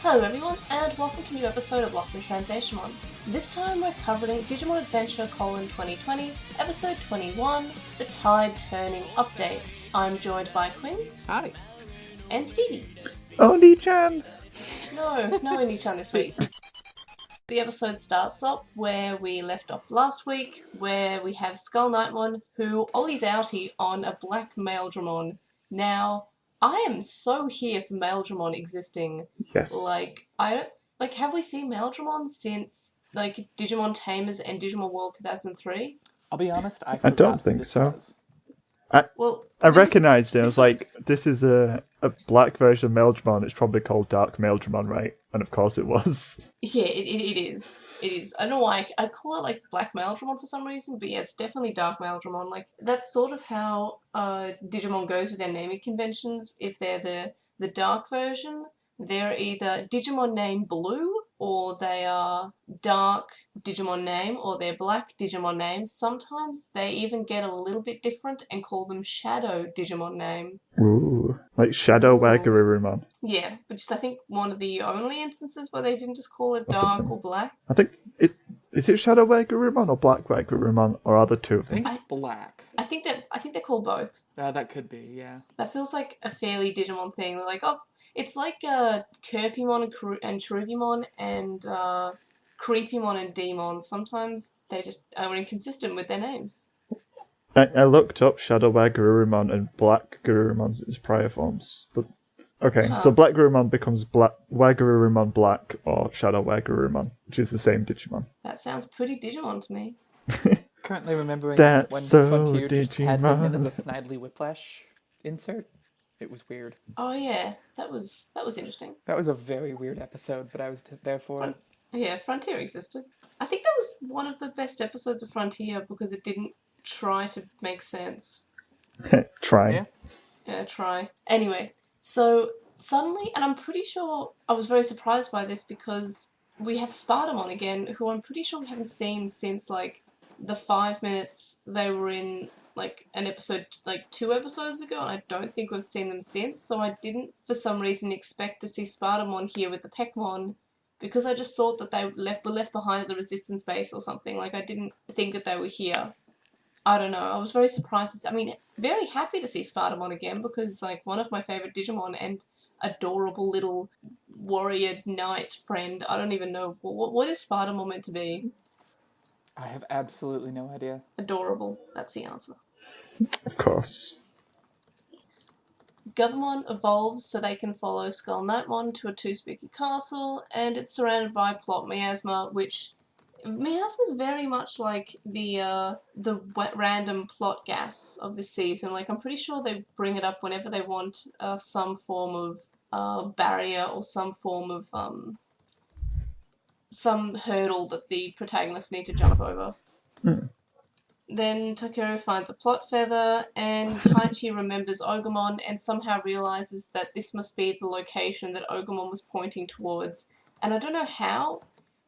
Hello everyone, and welcome to a new episode of LostinTranslationmon. This time we're covering Digimon Adventure: 2020, episode 21, The Tide Turning Update. I'm joined by Quinn. Hi. And Stevie. Oni-chan! No Oni-chan this week. The episode starts up where we left off last week, where we have Skull Knightmon, who ollies outie on a black Maildramon. Now, I am so here for Maildramon existing. Yes. Have we seen Maildramon since, Digimon Tamers and Digimon World 2003? I'll be honest, I don't think so. Was. I recognised it. I was like, this is a black version of Maildramon. It's probably called Dark Maildramon, right? And of course it was. Yeah, it is. It is. I don't know why I call it, Black Maildramon for some reason, but yeah, it's definitely Dark Maildramon. That's sort of how Digimon goes with their naming conventions. If they're the dark version, they're either Digimon name Blue, or they are dark Digimon name, or they're black Digimon name. Sometimes they even get a little bit different and call them Shadow Digimon name. Ooh, like Shadow Wagururumon. Yeah, which is I think one of the only instances where they didn't just call it dark or black. I think is it Shadow Wagururumon or Black Wagururumon, or are the two of them? I think it's black. I think they're called both. That could be, yeah. That feels like a fairly Digimon thing. They're like, oh, it's like Kirpimon and Cherubimon and Creepymon and Demon. Sometimes they just are inconsistent with their names. I looked up Shadow Wagururumon and Black Gururumon's its prior forms. But okay, so Black Gururumon becomes Wagururumon Black or Shadow Wagururumon, which is the same Digimon. That sounds pretty Digimon to me. Currently remembering That's when so Frontier just had him in as Digimon. a Snidely Whiplash insert. It was weird. Oh yeah, that was interesting. That was a very weird episode, but I was there for it. Yeah, Frontier existed. I think that was one of the best episodes of Frontier because it didn't try to make sense. Try. Yeah. Yeah, try. Anyway, so suddenly, and I'm pretty sure I was very surprised by this because we have Spartamon again, who I'm pretty sure we haven't seen since, the 5 minutes they were in, an episode, 2 episodes ago, and I don't think we've seen them since, so I didn't, for some reason, expect to see Spartamon here with the Peckmon, because I just thought that they were left behind at the Resistance base or something. I didn't think that they were here. I don't know, I was very surprised. Very happy to see Spartamon again, because, one of my favourite Digimon and adorable little warrior knight friend. I don't even know, what is Spartamon meant to be? I have absolutely no idea. Adorable, that's the answer. Of course. Gabumon evolves so they can follow Skull Knightmon to a two-spooky castle, and it's surrounded by plot miasma, which miasma is very much like the random plot gas of this season. I'm pretty sure they bring it up whenever they want some form of barrier or some form of some hurdle that the protagonists need to jump over. Then Takeru finds a plot feather, and Taichi remembers Ogumon and somehow realizes that this must be the location that Ogumon was pointing towards. And I don't know how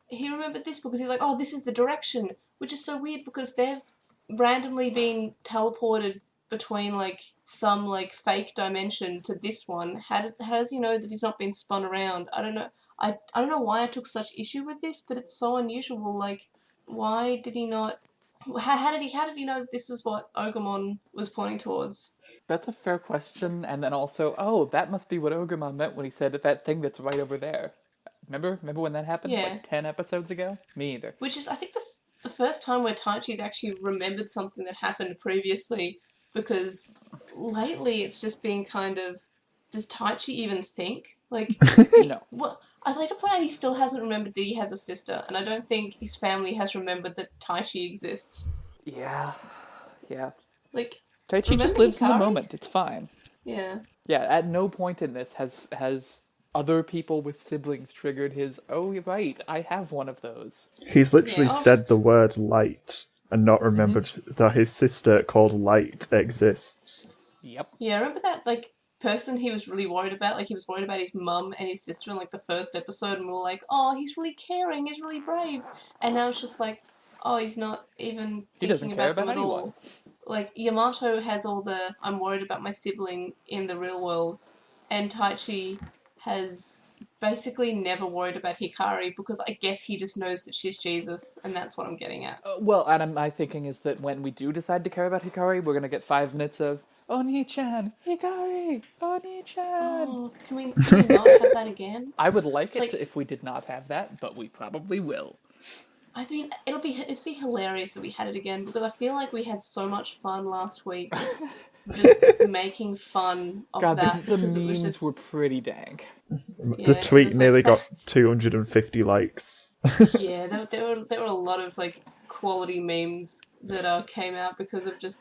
he remembered this, because he's like, oh, this is the direction, which is so weird because they've randomly been teleported between, some, fake dimension to this one. How does he know that he's not been spun around? I don't know. I don't know why I took such issue with this, but it's so unusual. Why did he not... How did he know that this was what Ogumon was pointing towards? That's a fair question, and then also, that must be what Ogumon meant when he said that thing that's right over there. Remember when that happened? Yeah. 10 episodes ago? Me either. Which is, I think, the first time where Taichi's actually remembered something that happened previously, because lately it's just been kind of, does Taichi even think? No. Well, I'd like to point out he still hasn't remembered that he has a sister, and I don't think his family has remembered that Taichi exists. Yeah. Taichi remember just lives in the Hikari? moment. It's fine. Yeah. Yeah, at no point in this has other people with siblings triggered his, oh, you're right, I have one of those. He's literally said the word light and not remembered that his sister called Light exists. Yep. Yeah, remember that, person he was really worried about? He was worried about his mum and his sister in, the first episode, and we were like, oh, he's really caring, he's really brave. And now it's just oh, he's not even thinking about them at all. Yamato has all the, I'm worried about my sibling in the real world, and Taichi has basically never worried about Hikari because I guess he just knows that she's Jesus, and that's what I'm getting at. Well, and my thinking is that when we do decide to care about Hikari, we're gonna get 5 minutes of Oni-chan, Hikari, Oni-chan. Oh, can we not have that again? I would like it Like- if we did not have that, but we probably will. I mean, it'd be hilarious if we had it again because I feel like we had so much fun last week, just making fun of God, that the because it was memes just were pretty dank. Yeah, The it tweet was like nearly got that. 250 likes. yeah. There were a lot of like quality memes that came out because of just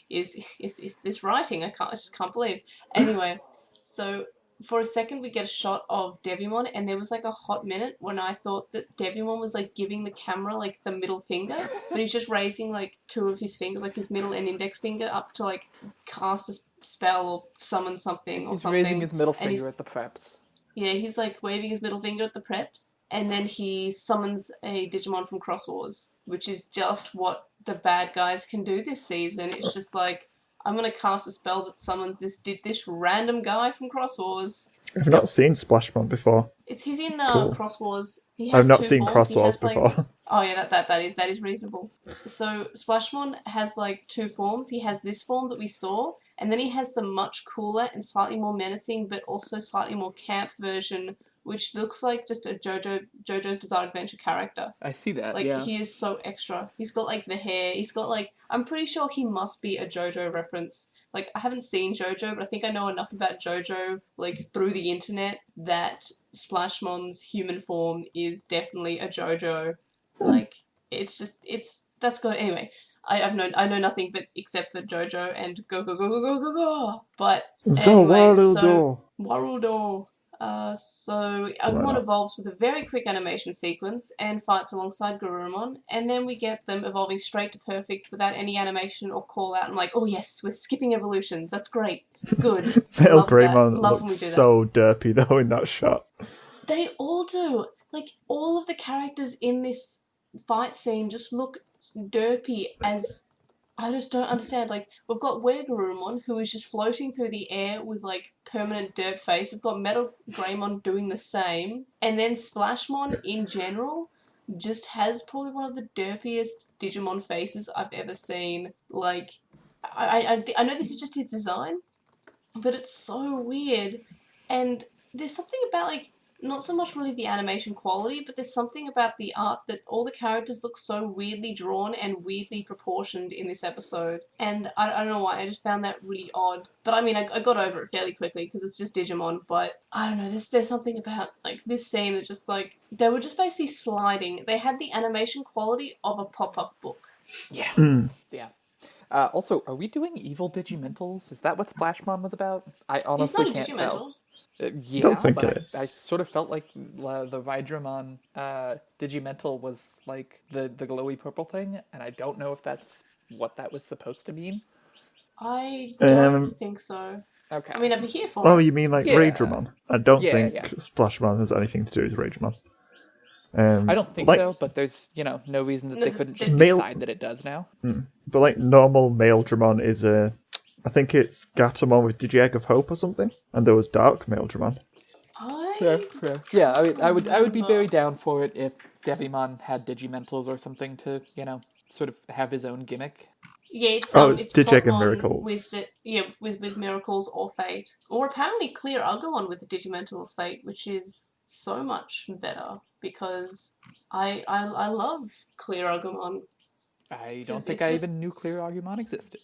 is this writing? I just can't believe. Anyway, so. For a second, we get a shot of Devimon, and there was like a hot minute when I thought that Devimon was like giving the camera like the middle finger, but he's just raising like 2 of his fingers, like his middle and index finger, up to like cast a spell or summon something or He's something. raising his middle and finger at the preps. Yeah, he's like waving his middle finger at the preps, and then he summons a Digimon from Cross Wars, which is just what the bad guys can do this season. It's just like, I'm gonna cast a spell that summons this random guy from Cross Wars. I've not seen Swashmon before. He's in cool. Cross Wars. He has I've not 2 seen forms. Cross He Wars has like, before. oh yeah, that is reasonable. So Swashmon has like 2 forms. He has this form that we saw, and then he has the much cooler and slightly more menacing, but also slightly more camp version, which looks like just a JoJo's Bizarre Adventure character. I see that, Like, yeah. he is so extra. He's got, like, the hair. He's got, like... I'm pretty sure he must be a JoJo reference. Like, I haven't seen JoJo, but I think I know enough about JoJo, like, through the internet, that Splashmon's human form is definitely a JoJo. Like, it's just... That's good. Anyway, I know nothing but except for JoJo and go, go, go, go, go, go, go. But, anyway, so... Warudo. So Agumon evolves with a very quick animation sequence and fights alongside Garurumon, and then we get them evolving straight to perfect without any animation or call out. I'm like, oh yes, we're skipping evolutions. That's great. Good. Male Love Greymon that. Love when we looks do that. so derpy though in that shot. They all do. Like, all of the characters in this fight scene just look derpy as... I just don't understand. Like, we've got Garurumon, who is just floating through the air with, like, permanent derp face. We've got Metal Greymon doing the same. And then Splashmon, in general, just has probably one of the derpiest Digimon faces I've ever seen. Like, I know this is just his design, but it's so weird. And there's something about, like, not so much really the animation quality, but there's something about the art that all the characters look so weirdly drawn and weirdly proportioned in this episode. And I don't know why, I just found that really odd. But I mean, I got over it fairly quickly because it's just Digimon, but I don't know, there's something about, like, this scene that just, like, they were just basically sliding. They had the animation quality of a pop-up book. Yeah. Yeah. Also, are we doing evil Digimentals? Is that what Splashmon was about? I honestly He's not a can't Digimental. tell. Yeah, Don't think but it is. I sort of felt like the Rydramon Digimental was like the glowy purple thing, and I don't know if that's what that was supposed to mean. I don't think so. Okay. I mean, I'd be here for Oh, it. you mean like Yeah. Raidramon? I don't Yeah, think yeah. Splashmon has anything to do with Raidramon. I don't think like, so, but there's, no reason that they couldn't just Male- decide that it does now. But like normal male Dramon is I think it's Gatomon with Digiegg of Hope or something, and there was Dark Male Dramon. Yeah, I mean, I would be very down for it if Devimon had Digimentals or something to, sort of have his own gimmick. Yeah, it's it's Digimon Plotmon Miracles. with Miracles or Fate, or apparently Clear Agumon with the Digimental of Fate, which is so much better because I love Clear Agumon. I don't 'Cause think it's I just- even knew Clear Agumon existed.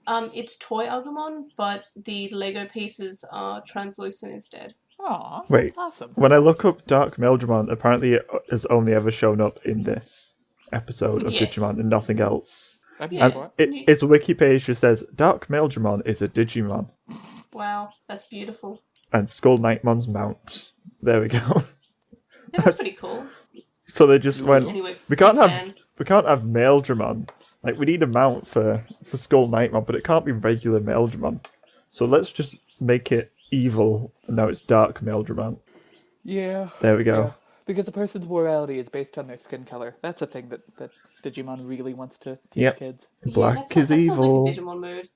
It's Toy Agumon, but the Lego pieces are translucent instead. Aw, Wait. awesome. When I look up Dark Male Dramon, apparently it has only ever shown up in this episode of Yes. Digimon and nothing else. I'm Yeah. here for it. Its wiki page just says Dark Male Dramon is a Digimon Wow, that's beautiful. and Skull Knightmon's mount. There we go. Yeah, that's pretty cool. So they just went. Anyway, We can't big have male Dramon. Like, we need a mount for Skull Knightmon, but it can't be regular male Dramon. So let's just make it evil, and now it's dark male Dramon. Yeah. There we go. Yeah. Because a person's morality is based on their skin color. That's a thing that Digimon really wants to teach Yep. kids. Black that is sounds evil. like a Digimon mood.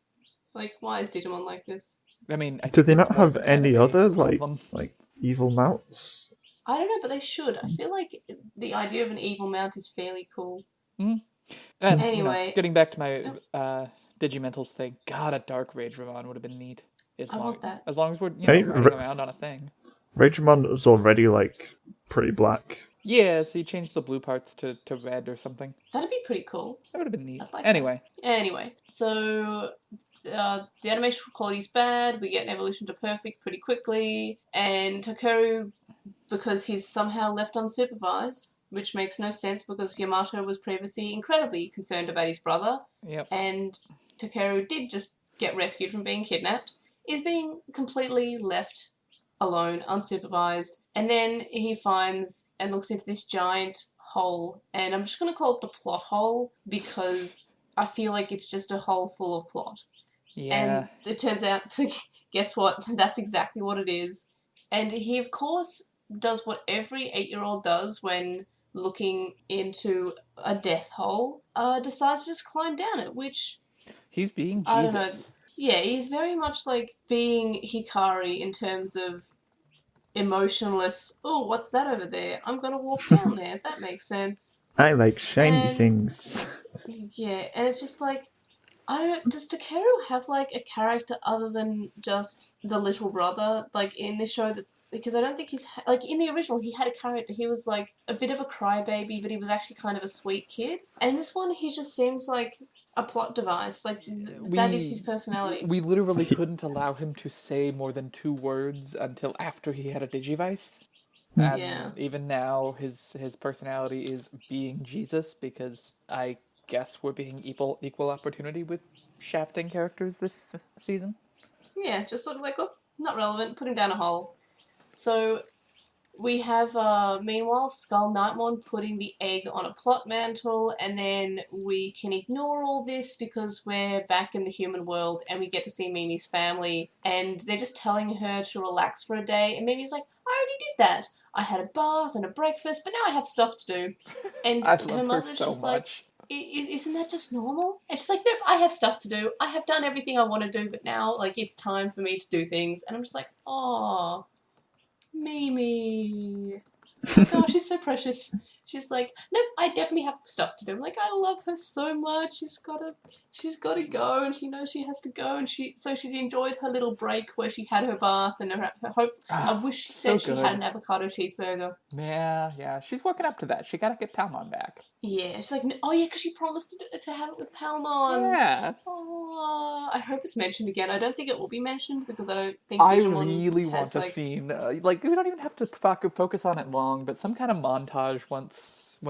Like, why is Digimon like this? I mean, I Do think they it's not more have of an any anime other problem. like evil mounts. I don't know, but they should. I feel like the idea of an evil mount is fairly cool. And, Anyway, getting back to yep, my Digimentals thing, God, a Dark Rageramon would have been neat. I want that. As long as we're, Hey, riding around on a thing. Ragemon was already, like, pretty black. Yeah, so you change the blue parts to red or something. That'd be pretty cool. That would have been neat. I'd like Anyway. Anyway, so the animation quality's bad. We get an evolution to perfect pretty quickly, and Takeru, because he's somehow left unsupervised, which makes no sense because Yamato was previously incredibly concerned about his brother, Yep. and Takeru did just get rescued from being kidnapped, is being completely left alone, unsupervised, and then he finds and looks into this giant hole, and I'm just going to call it the plot hole because I feel like it's just a hole full of plot. Yeah. And it turns out to, guess what, that's exactly what it is. And he, of course, does what every 8-year-old does when looking into a death hole, decides to just climb down it, which... He's being Jesus. I don't know. Yeah, he's very much like being Hikari in terms of emotionless, oh, what's that over there? I'm gonna walk down there. That makes sense. I like shiny And- things. Yeah, and it's just like, does Takeru have like a character other than just the little brother, like in this show? That's because I don't think he's like in the original he had a character. He was like a bit of a crybaby, but he was actually kind of a sweet kid. And this one, he just seems like a plot device. Like that is his personality. We literally couldn't allow him to say more than 2 words until after he had a Digivice. And Yeah. even now, his personality is being Jesus because I guess we're being equal opportunity with shafting characters this season. Yeah, just sort of like, oh, not relevant, put him down a hole. So we have, meanwhile, Skull Nightmon putting the egg on a plot mantle, and then we can ignore all this because we're back in the human world and we get to see Mimi's family, and they're just telling her to relax for a day, and Mimi's like, I already did that. I had a bath and a breakfast, but now I have stuff to do. And I her love her mother's so just much. like, isn't that just normal? And she's like, nope, I have stuff to do. I have done everything I want to do, but now, like, it's time for me to do things. And I'm just like, aw, Mimi. Oh, she's so precious. She's like, nope, I definitely have stuff to do. I'm like, I love her so much. She's gotta go, and she knows she has to go, and she's enjoyed her little break where she had her bath and her hope. I wish she so said she had an avocado cheeseburger. Yeah, she's working up to that. She gotta get Palmon back. Yeah, she's like, oh yeah, because she promised to have it with Palmon. Yeah. Oh, I hope it's mentioned again. I don't think it will be mentioned because I don't think I Digimon really want has, a like... scene, like, we don't even have to focus on it long, but some kind of montage once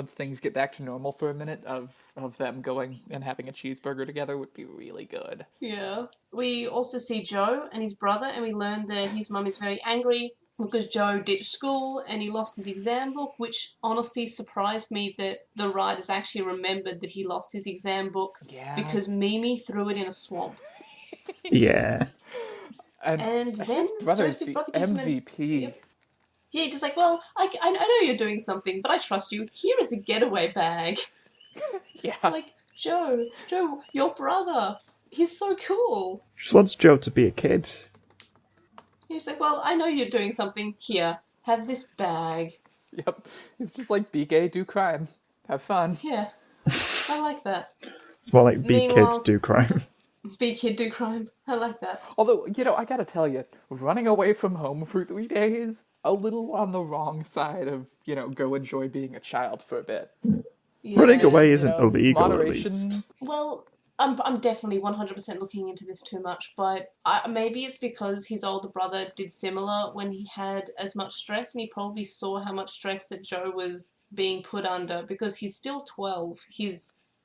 things get back to normal for a minute of them going and having a cheeseburger together would be really good. Yeah. We also see Joe and his brother, and we learn that his mum is very angry because Joe ditched school and he lost his exam book, which honestly surprised me that the writers actually remembered that he lost his exam book because Mimi threw it in a swamp. Yeah. And then his brother's Joe's big the brother gives him MVP. Yep. Yeah, he's just like, well, I know you're doing something, but I trust you. Here is a getaway bag. Yeah. Like, Joe, your brother. He's so cool. Just wants Joe to be a kid. He's like, well, I know you're doing something. Here, have this bag. Yep. He's just like, be gay, do crime. Have fun. Yeah, I like that. It's more like be Meanwhile- kid, do crime. Be kid, do crime. I like that. Although, I gotta tell you, running away from home for 3 days, a little on the wrong side of, go enjoy being a child for a bit. Yeah. Running away isn't illegal, moderation. at least. Well, I'm definitely 100% looking into this too much, but maybe it's because his older brother did similar when he had as much stress, and he probably saw how much stress that Joe was being put under, because he's still 12.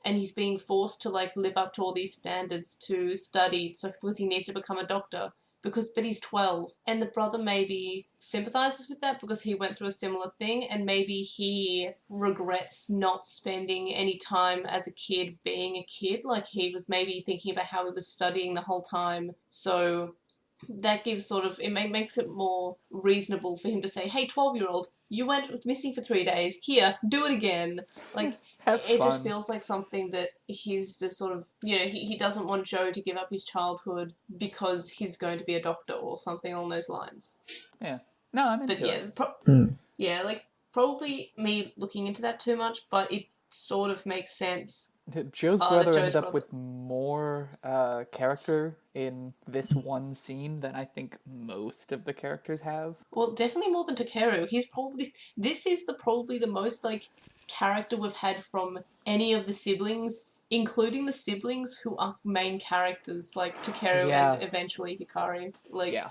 And he's being forced to, like, live up to all these standards to study, so because he needs to become a doctor. But he's 12, and the brother maybe sympathizes with that because he went through a similar thing, and maybe he regrets not spending any time as a kid being a kid. Like, he was maybe thinking about how he was studying the whole time, so that gives makes it more reasonable for him to say, hey, 12-year-old, you went missing for 3 days, here, do it again. Like, it just feels like something that he's just sort of, he doesn't want Joe to give up his childhood because he's going to be a doctor or something along those lines. Yeah. No, I'm But into yeah, it. yeah, like probably me looking into that too much, but it sort of makes sense. Joe's That brother Joe's ended up brother. with more character in this one scene than I think most of the characters have. Well, definitely more than Takeru. He's probably this is probably the most like character we've had from any of the siblings, including the siblings who are main characters like Takeru and Yeah, eventually Hikari. Like, yeah.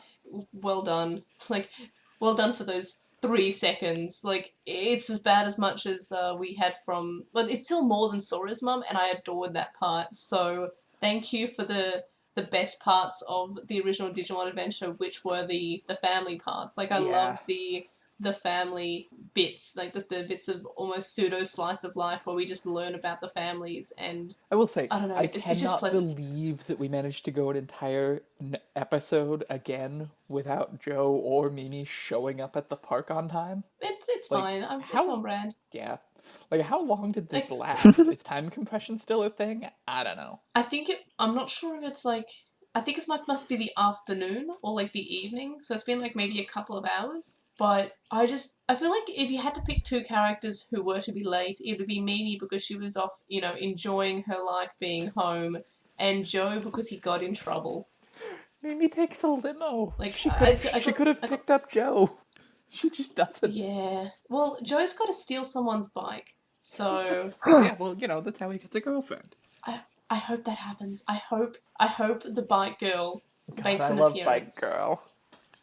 well done. Like, well done for those 3 seconds. Like, it's as bad as much as we had from. But it's still more than Sora's mum, and I adored that part. So thank you for the best parts of the original Digimon Adventure, which were the family parts. Like I Yeah. loved the family bits, like the bits of almost pseudo slice of life where we just learn about the families, and I will say, I don't know, I it's just cannot pleasant. believe that we managed to go an entire episode again without Joe or Mimi showing up at the park on time. It's Like, fine. It's how, on brand. yeah. Like, how long did this Like last? Is time compression still a thing? I don't know. I think it. I'm not sure if it's like. I think it must be the afternoon or like the evening. So it's been like maybe a couple of hours. But I feel like if you had to pick 2 characters who were to be late, it would be Mimi because she was off, enjoying her life being home, and Joe because he got in trouble. Mimi takes a limo. Like She could have I got picked up Joe. She just doesn't. yeah. Well, Joe's got to steal someone's bike. So Yeah, well, that's how he gets a girlfriend. I hope that happens. I hope the bike girl God, makes I an love Bike appearance. Girl.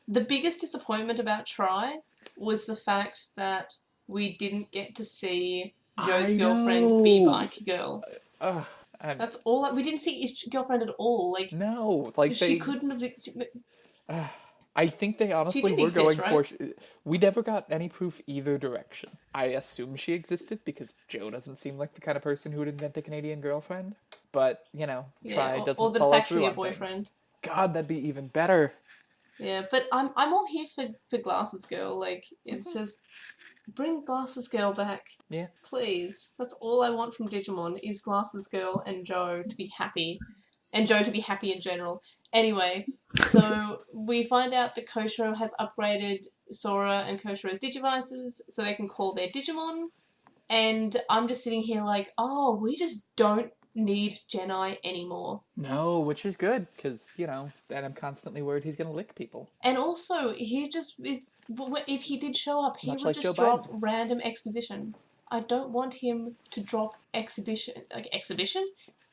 The biggest disappointment about Try was the fact that we didn't get to see Joe's I girlfriend be know. Bike Girl. Ugh, and That's all. We didn't see his girlfriend at all. Like no, like she they. couldn't have. I think they She honestly didn't were going exist, right? for. We never got any proof either direction. I assume she existed because Joe doesn't seem like the kind of person who would invent a Canadian girlfriend. But Yeah, Try or doesn't that it's follow through actually a on things. boyfriend. God, that'd be even better. Yeah, but I'm all here for Glasses Girl. Like it's just bring Glasses Girl back. Yeah. Please. That's all I want from Digimon is Glasses Girl and Joe to be happy. And Joe to be happy in general. Anyway, so we find out that Koshiro has upgraded Sora and Koshiro's Digivices so they can call their Digimon. And I'm just sitting here like, oh, we just don't need Genai anymore. No, which is good because then I'm constantly worried he's gonna lick people. And also, he just is. If he did show up, he Much would like Joe just drop Biden. random exposition. I don't want him to drop exhibition. Like, exhibition?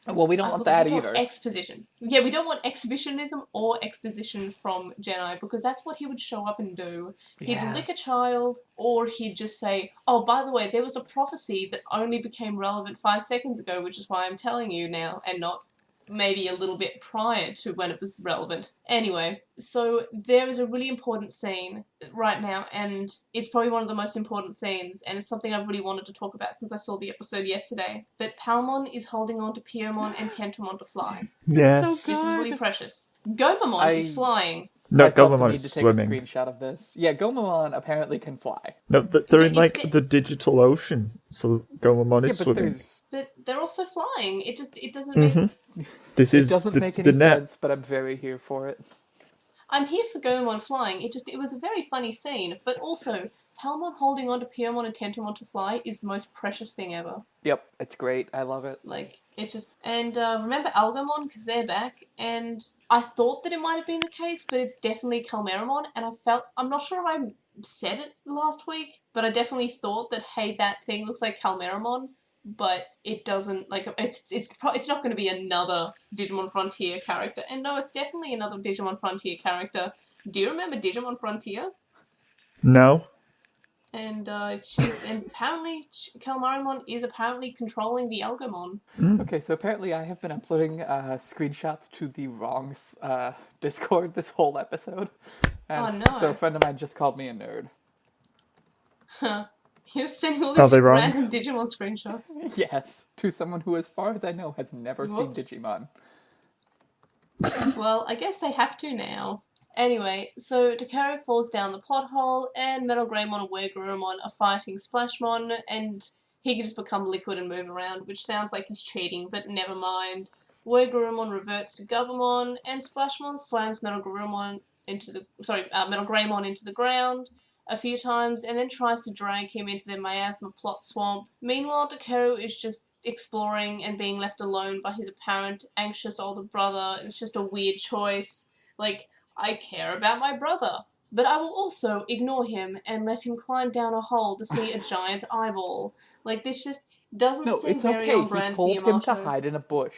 Well, we don't want that either. Exposition. Yeah, we don't want exhibitionism or exposition from Jedi because that's what he would show up and do. He'd Yeah. lick a child, or he'd just say, "Oh, by the way, there was a prophecy that only became relevant 5 seconds ago, which is why I'm telling you now, and not maybe a little bit prior to when it was relevant." Anyway, so there is a really important scene right now, and it's probably one of the most important scenes, and it's something I've really wanted to talk about since I saw the episode yesterday. But Palmon is holding on to Piomon and Tentomon to fly. Yes. So This is really good. precious. Gomamon is flying. No, I felt the Gomamon need is to take a swimming. screenshot of this. Yeah, Gomamon apparently can fly. No, they're in It's the digital ocean, so Gomamon Yeah, is but swimming. But they're also flying. It doesn't Mhm. make. This It is doesn't make the any net. sense, but I'm very here for it. I'm here for Gomamon flying. It was a very funny scene, but also Palmon holding on to Piomon and Tentomon to fly is the most precious thing ever. Yep, it's great. I love it. Like, it's just... And remember Algomon, because they're back, and I thought that it might have been the case, but it's definitely Calmeramon, and I'm not sure if I said it last week, but I definitely thought that, hey, that thing looks like Calmeramon, but it doesn't, like, it's not going to be another Digimon Frontier character, and no, it's definitely another Digimon Frontier character. Do you remember Digimon Frontier? No. And apparently Calmarimon is apparently controlling the Algomon. Okay, so apparently I have been uploading screenshots to the wrong Discord this whole episode. And Oh, no. So a friend of mine just called me a nerd. Huh. You're sending all Are these they wrong? random Digimon screenshots. Yes, to someone who, as far as I know, has never Whoops. seen Digimon. Well, I guess they have to now. Anyway, so Takaro falls down the plot hole, and Metal Greymon and Weregarurumon are fighting Splashmon, and he can just become liquid and move around, which sounds like he's cheating, but never mind. Weregarurumon reverts to Gabumon, and Splashmon slams Metal Garurumon Metal Greymon into the ground a few times, and then tries to drag him into the miasma plot swamp. Meanwhile, Takeru is just exploring and being left alone by his apparent anxious older brother. It's just a weird choice. Like, I care about my brother, but I will also ignore him and let him climb down a hole to see a giant eyeball. Like, this just doesn't No, seem it's very okay. on He brand for told him to Yamato. hide in a bush.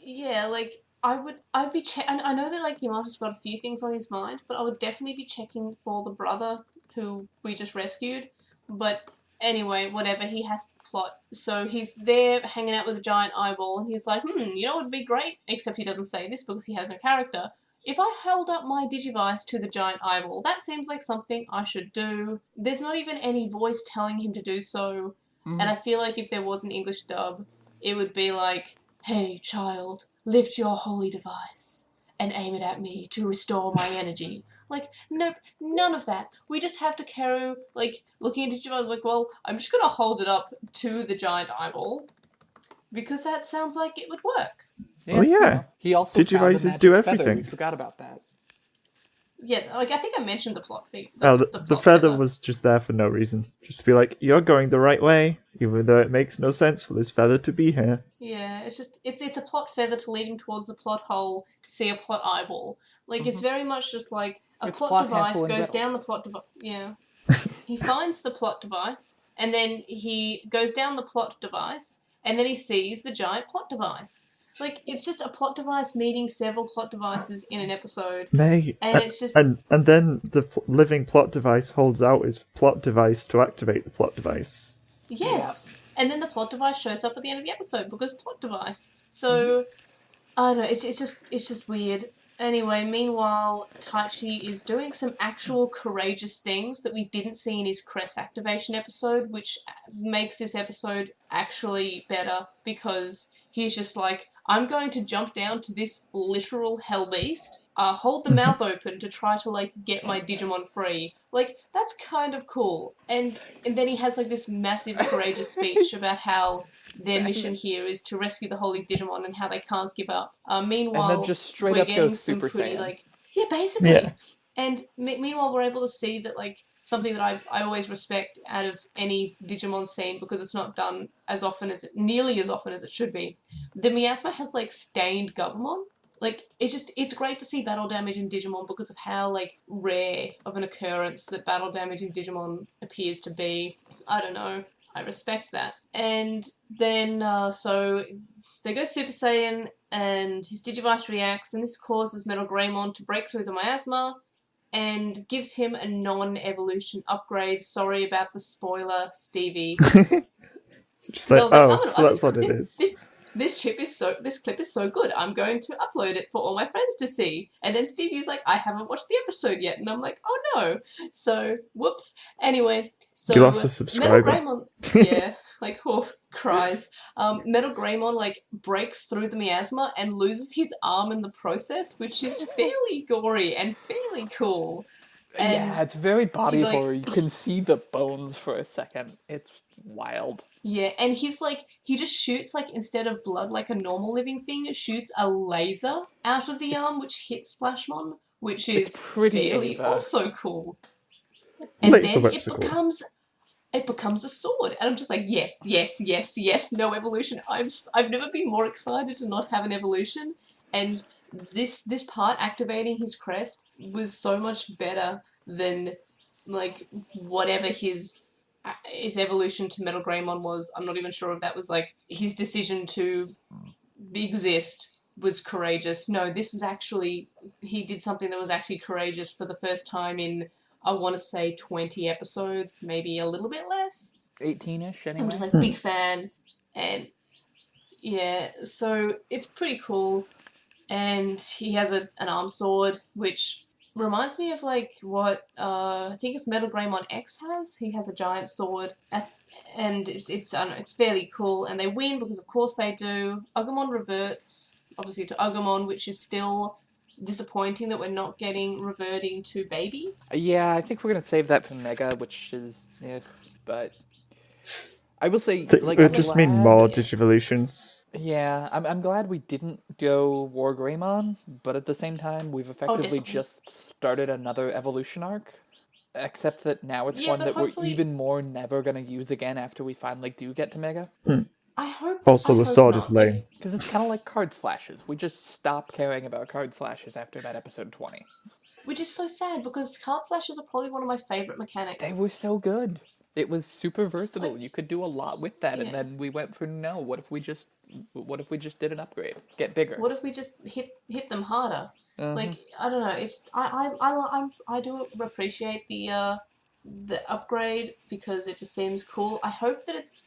Yeah, like, I'd be and I know that, like, Yamato's got a few things on his mind, but I would definitely be checking for the brother who we just rescued. But anyway, whatever, he has to plot. So he's there hanging out with a giant eyeball, and he's like, you know what would be great? Except he doesn't say this because he has no character. If I held up my Digivice to the giant eyeball, that seems like something I should do. There's not even any voice telling him to do so, and I feel like if there was an English dub, it would be like, "Hey, child, lift your holy device and aim it at me to restore my energy." Like, nope, none of that. We just have Takeru, like, looking at Digimon, like, well, I'm just gonna hold it up to the giant eyeball because that sounds like it would work. Oh, yeah. He also found a Digivices magic do feather. everything. We forgot about that. Yeah, like, I think I mentioned the plot thing. The plot feather was just there for no reason. Just to be like, you're going the right way, even though it makes no sense for this feather to be here. Yeah, it's just it's a plot feather to lead him towards the plot hole to see a plot eyeball. Like, it's very much just like It's plot plot device Hansel and goes Gretel. down the plot device. Yeah. He finds the plot device, and then he goes down the plot device, and then he sees the giant plot device. Like, it's just a plot device meeting several plot devices in an episode. May And it's just... and then the living plot device holds out his plot device to activate the plot device. Yes! Yeah. And then the plot device shows up at the end of the episode because plot device. So, I don't know, it's just weird. Anyway, meanwhile, Taichi is doing some actual courageous things that we didn't see in his Crest activation episode, which makes this episode actually better because he's just like, I'm going to jump down to this literal hell beast, hold the mouth open to try to, like, get my Digimon free. Like, that's kind of cool. And then he has, like, this massive courageous speech about how their mission here is to rescue the holy Digimon and how they can't give up. Meanwhile, And then just straight we're up getting goes some Super pretty, Saiyan. like... Yeah, basically. Yeah. And meanwhile, we're able to see that, like, something that I always respect out of any Digimon scene because it's not done nearly as often as it should be. The miasma has, like, stained Gabumon. Like, it's great to see battle damage in Digimon because of how, like, rare of an occurrence that battle damage in Digimon appears to be. I don't know. I respect that. And then, so they go Super Saiyan, and his Digivice reacts, and this causes Metal Greymon to break through the miasma, and gives him a non-evolution upgrade. Sorry about the spoiler, Stevie. Just like, so that's what it is. This clip is so good. I'm going to upload it for all my friends to see. And then Stevie's like, I haven't watched the episode yet, and I'm like, oh no. So whoops. Anyway, so You lost a subscriber. Metal Greymon, yeah, like, oh, cries. Metal Greymon, like, breaks through the miasma and loses his arm in the process, which is fairly gory and fairly cool. And yeah, it's very body like, horror. You can see the bones for a second. It's wild. Yeah, and he's like, he just shoots, like, instead of blood like a normal living thing, it shoots a laser out of the arm, which hits Swashmon, which is pretty fairly Ava. also cool. And Laser then whips are cool. it becomes a sword, and I'm just like, yes, yes, yes, yes, no evolution. I've never been more excited to not have an evolution, and this part activating his crest was so much better than, like, whatever his evolution to Metal Greymon was. I'm not even sure if that was, like, his decision to exist was courageous. No, this is actually, he did something that was actually courageous for the first time in, I want to say, 20 episodes, maybe a little bit less. 18-ish, anyway. I'm just, like, big fan. And, yeah, so it's pretty cool. And he has an arm sword, which reminds me of, like, what I think it's Metal Greymon X has. He has a giant sword, and it's fairly cool. And they win because, of course, they do. Agumon reverts, obviously, to Agumon, which is still disappointing that we're not getting reverting to Baby. Yeah, I think we're gonna save that for Mega, which is, but I will say, like, It would just mean more Digivolutions. Yeah, I'm glad we didn't go War Greymon, but at the same time, we've Oh, effectively definitely. just started another evolution arc. Except that now it's Yeah, one but that we're hopefully, even more never gonna use again after we finally do get to Mega. I Also, the hope sword is not. Like, lame. Because it's kind of like card slashes. We just stop caring about card slashes after about episode 20. which is so sad because card slashes are probably one of my favorite They mechanics. were so good. It was super versatile. Like, You could do a lot with that, and yeah. then we went for no. What if we just did an upgrade? Get bigger. What if we just hit them harder? Uh-huh. Like, I don't know. It's I do appreciate the upgrade because it just seems cool. I hope that it's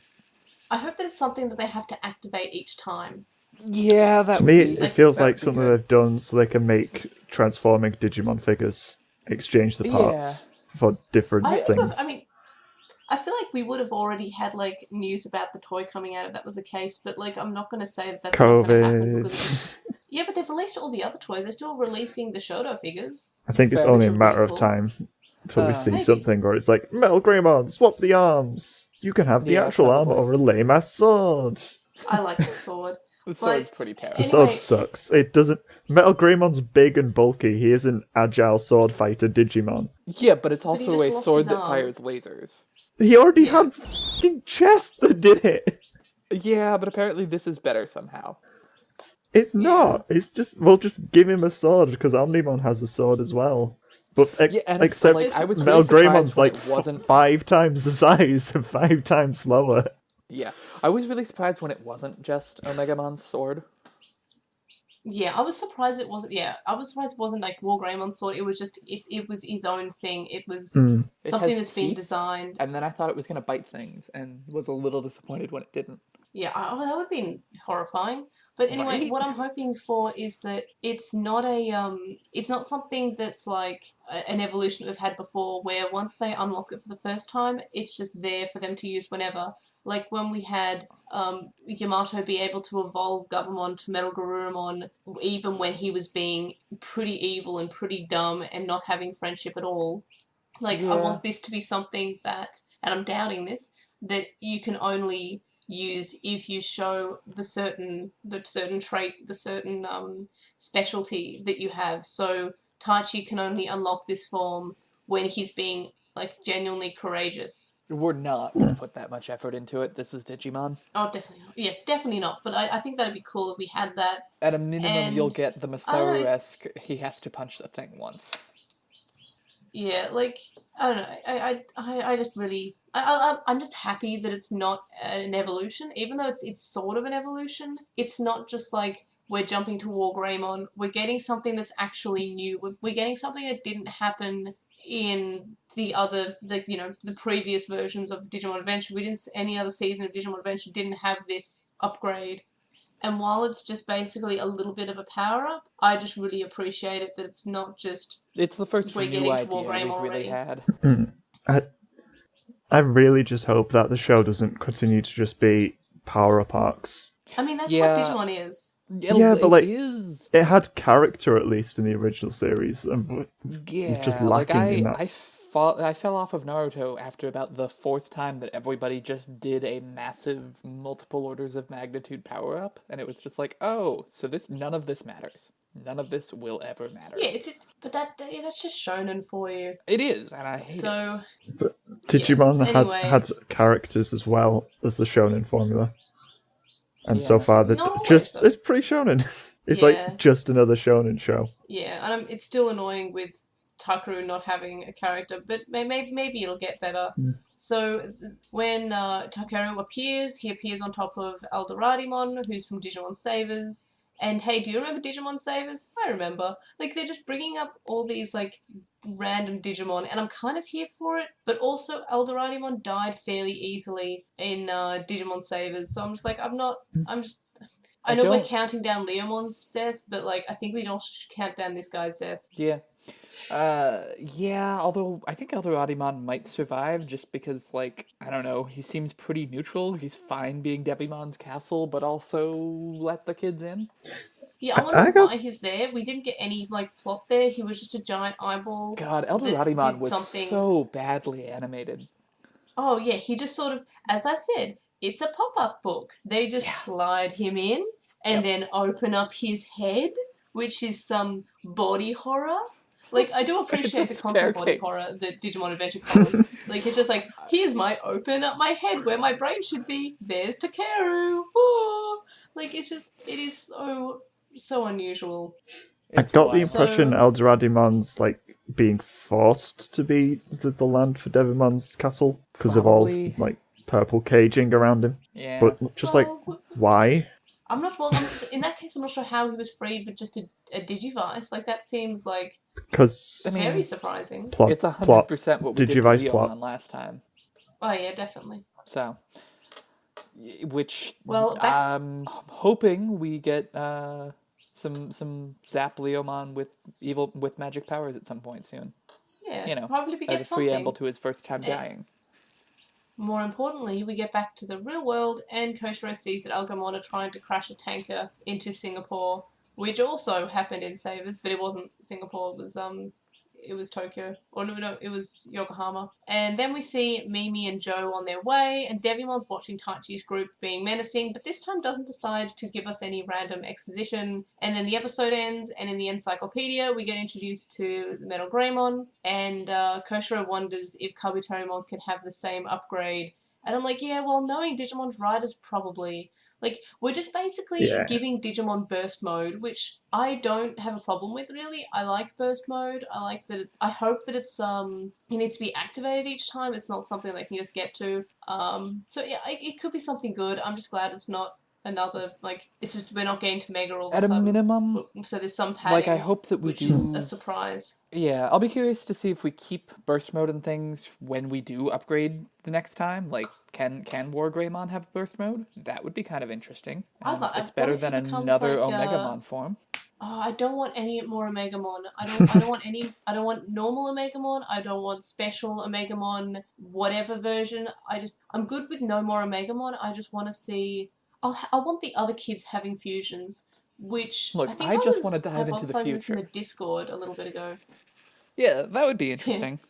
something that they have to activate each time. Yeah, To that would me, be it Like, feels that like would be something good. they've done so they can make transforming Digimon figures, exchange the Yeah. parts for different I Yeah. think I things. mean, I feel like we would have already had like news about the toy coming out if that was the case, but like I'm not going to say that that's not going to happen because it COVID. just yeah, but they've released all the other toys. They're still releasing the Shoto figures, I think it's Fair. only which a are really matter of cool. time until we see Maybe. something where it's like, Metal Greymon, swap the arms! You can have the Yeah, actual armor probably. or a lame ass sword! I like the sword. The But sword's pretty The terrible. sword anyway, sucks. It doesn't. Metal Greymon's big and bulky. He is an agile sword fighter Digimon. Yeah, but it's but he also just a lost sword his that arm. fires lasers. He already Yeah. had fucking chest that did it! Yeah, but apparently this is better somehow. It's Yeah. not. It's just, we'll just give him a sword because Omnimon has a sword as well. But Yeah, and it's except like I was really Metal surprised Greymon's when like it wasn't. 5 times the size and 5 times slower. Yeah, I was really surprised when it wasn't just Omegamon's sword. Yeah, I was surprised it wasn't. Yeah, I was surprised it wasn't like War Greymon's sword. It was just it was his own thing. It was Mm. It something has that's been teeth, designed. and then I thought it was gonna bite things, and was a little disappointed when it didn't. Yeah, oh, that would have been horrifying. But anyway, Right? what I'm hoping for is that it's not something that's like an evolution that we've had before, where once they unlock it for the first time, it's just there for them to use whenever. Like when we had Yamato be able to evolve Gabumon to Metal Garurumon, even when he was being pretty evil and pretty dumb and not having friendship at all. Like I Yeah. want this to be something that, and I'm doubting this, that you can only use if you show the certain trait, the certain specialty that you have. So Taichi can only unlock this form when he's being like genuinely courageous. We're not gonna put that much effort into it. This is Digimon. Oh, definitely not. Yeah, it's definitely not. But I think that'd be cool if we had that. At a minimum, you'll And get the I don't know. Masaru-esque. He has to punch the thing once. Yeah, like I don't know. I just really I'm just happy that it's not an evolution, even though it's sort of an evolution. It's not just like we're jumping to War Greymon. We're getting something that's actually new. We're getting something that didn't happen in the previous versions of Digimon Adventure. We didn't any other season of Digimon Adventure didn't have this upgrade. And while it's just basically a little bit of a power up, I just really appreciate it that it's not just It's the first we're new getting to War idea Greymon we've really already. had. I, I really just hope that the show doesn't continue to just be power-up arcs. I mean, that's what Yeah, Digimon is. Yeah, but it like, is. it had character at least in the original series, and we're just Yeah, like lacking in that. I fell off of Naruto after about the fourth time that everybody just did a massive multiple orders of magnitude power up, and it was just like, oh, so none of this matters. None of this will ever matter. Yeah, it's just, but that's just shonen for you. It is, and I hate it. So But yeah. Digimon Anyway, had characters as well as the shonen formula, and so Yeah. far not always though. it's pretty shonen. It's Yeah, like just another shonen show. yeah, and it's still annoying with Takaru not having a character, but maybe it'll get better. Mm. So when Takaru appears, he appears on top of Aldoradimon, who's from Digimon Savers. And hey, do you remember Digimon Savers? I remember. Like they're just bringing up all these like random Digimon, and I'm kind of here for it. But also, Aldoradimon died fairly easily in Digimon Savers, so I'm just like, I'm just. I I know we're don't. counting down Leomon's death, but like I think we also should count down this guy's death. Yeah. Yeah, although I think Eldoradimon might survive just because, like, I don't know, he seems pretty neutral. He's fine being Devimon's castle, but also let the kids in. Yeah, I I wonder got why he's there. We didn't get any like plot there. He was just a giant eyeball God, that Eldoradimon did was something. so badly animated. Oh yeah, he just sort of, as I said, it's a pop-up book. They just slide him in and then open up his head, which is some body horror. Like, I do appreciate the constant body horror that Digimon Adventure Column. Like, it's just like, here's my open up my head where my brain should be. There's Takeru. Oh. Like, it is so unusual. I got the impression Eldorademon's like being forced to be the land for Devimon's castle because of all like purple caging around him. Yeah. But just like, why? I'm not in that case. I'm not sure how he was freed with just a Digivice. Like, that seems like very surprising. It's 100% what we did Digivice video on last time. Oh yeah, definitely. So, which well, I'm hoping we get some Zap Leomon with magic powers at some point soon. Yeah, you know, probably we get as a preamble to his first time dying. More importantly, we get back to the real world, and Koshiro sees that Algamon are trying to crash a tanker into Singapore, which also happened in Savers, but it wasn't Singapore. It was Tokyo. Or no, it was Yokohama. And then we see Mimi and Joe on their way, and Devimon's watching Taichi's group being menacing, but this time doesn't decide to give us any random exposition. And then the episode ends, and in the encyclopedia, we get introduced to the Metal Greymon, and Koshiro wonders if Kabuterimon can have the same upgrade. And I'm like, yeah, well, knowing Digimon's riders, probably. Like, we're just basically giving Digimon burst mode, which I don't have a problem with, really. I like burst mode. I like that. I hope that it's it needs to be activated each time. It's not something they can just get to. So yeah, it could be something good. I'm just glad it's not another, like, it's just we're not getting to Mega all of a sudden. At a minimum, so there's some padding, like, I hope that we which do is a surprise. Yeah, I'll be curious to see if we keep burst mode and things when we do upgrade the next time. Like, can War Greymon have burst mode? That would be kind of interesting. It's better than another Omegamon form. Oh, I don't want any more Omegamon. I don't want any. I don't want normal Omegamon. I don't want special Omegamon. Whatever version. I'm good with no more Omegamon. I just want to see. I want the other kids having fusions, which look. I just want to dive into the future. This in the Discord a little bit ago. Yeah, that would be interesting.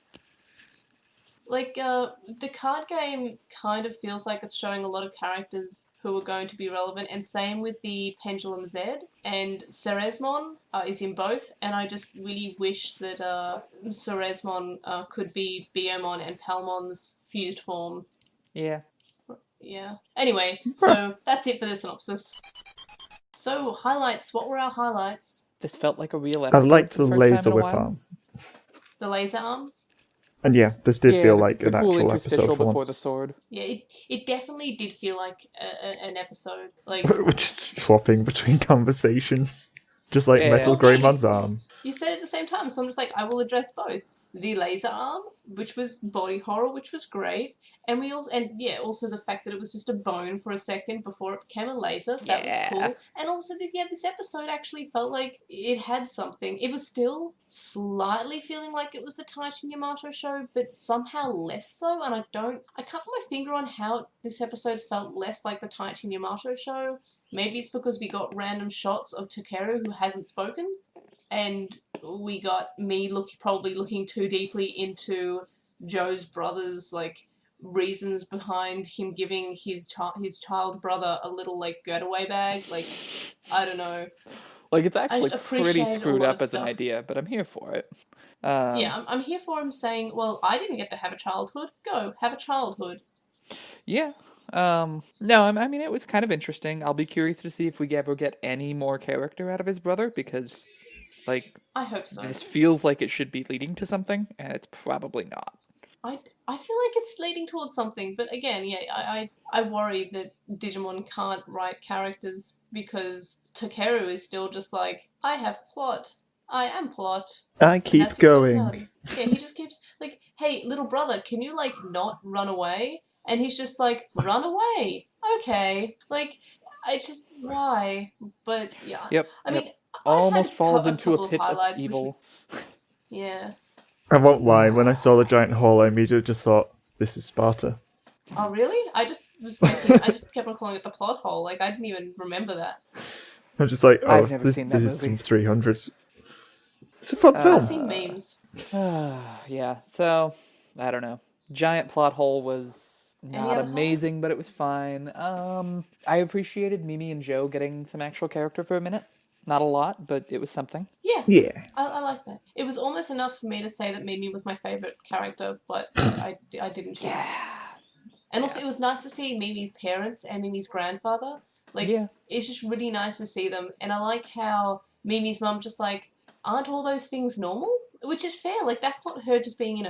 Like, the card game kind of feels like it's showing a lot of characters who are going to be relevant, and same with the Pendulum Z, and Ceresmon is in both, and I just really wish that Ceresmon could be Biomon and Palmon's fused form. Yeah. Yeah. Anyway, so that's it for the synopsis. So, highlights. What were our highlights? This felt like a real episode. I liked the laser whip arm. The laser arm? And yeah, this did feel like an cool actual episode for before once. the sword. Yeah, it definitely did feel like an episode. Like, we're just swapping between conversations, just like Metal Greymon's arm. You said it at the same time, so I'm just like, I will address both. The laser arm, which was body horror, which was great, and also the fact that it was just a bone for a second before it became a laser. That was cool. And also, this episode actually felt like it had something. It was still slightly feeling like it was the Taichi Yamato show, but somehow less so. And I can't put my finger on how this episode felt less like the Taichi Yamato show. Maybe it's because we got random shots of Takeru who hasn't spoken, and we got me probably looking too deeply into Joe's brother's, like, reasons behind him giving his child brother a little, like, getaway bag. Like, I don't know. Like, it's actually pretty screwed up as an idea, but I'm here for it. Yeah, I'm here for him saying, well, I didn't get to have a childhood. Go, have a childhood. Yeah. No, I mean, it was kind of interesting. I'll be curious to see if we ever get any more character out of his brother, because, like, I hope so. This feels like it should be leading to something, and it's probably not. I feel like it's leading towards something, but again, yeah, I worry that Digimon can't write characters because Takeru is still just like, I have plot. I am plot. I keep going. Yeah, he just keeps, like, hey, little brother, can you, like, not run away? And he's just like, run away. Okay. Like, why? But, yeah. Yep. I mean, almost falls into a pit of evil. Yeah. I won't lie, when I saw the giant hole, I immediately just thought, this is Sparta. Oh, really? I just kept on calling it the plot hole. Like, I didn't even remember that. I'm just like, I've never seen that this movie. is from 300. It's a fun film. I've seen memes. Yeah, so, I don't know. Giant plot hole was Any Not other amazing, but it was fine. I appreciated Mimi and Joe getting some actual character for a minute. Not a lot, but it was something. Yeah, Yeah. I like that. It was almost enough for me to say that Mimi was my favourite character, but I didn't choose. And also, it was nice to see Mimi's parents and Mimi's grandfather. Like, Yeah. it's just really nice to see them. And I like how Mimi's mum just like, aren't all those things normal? Which is fair. Like, that's not her just being,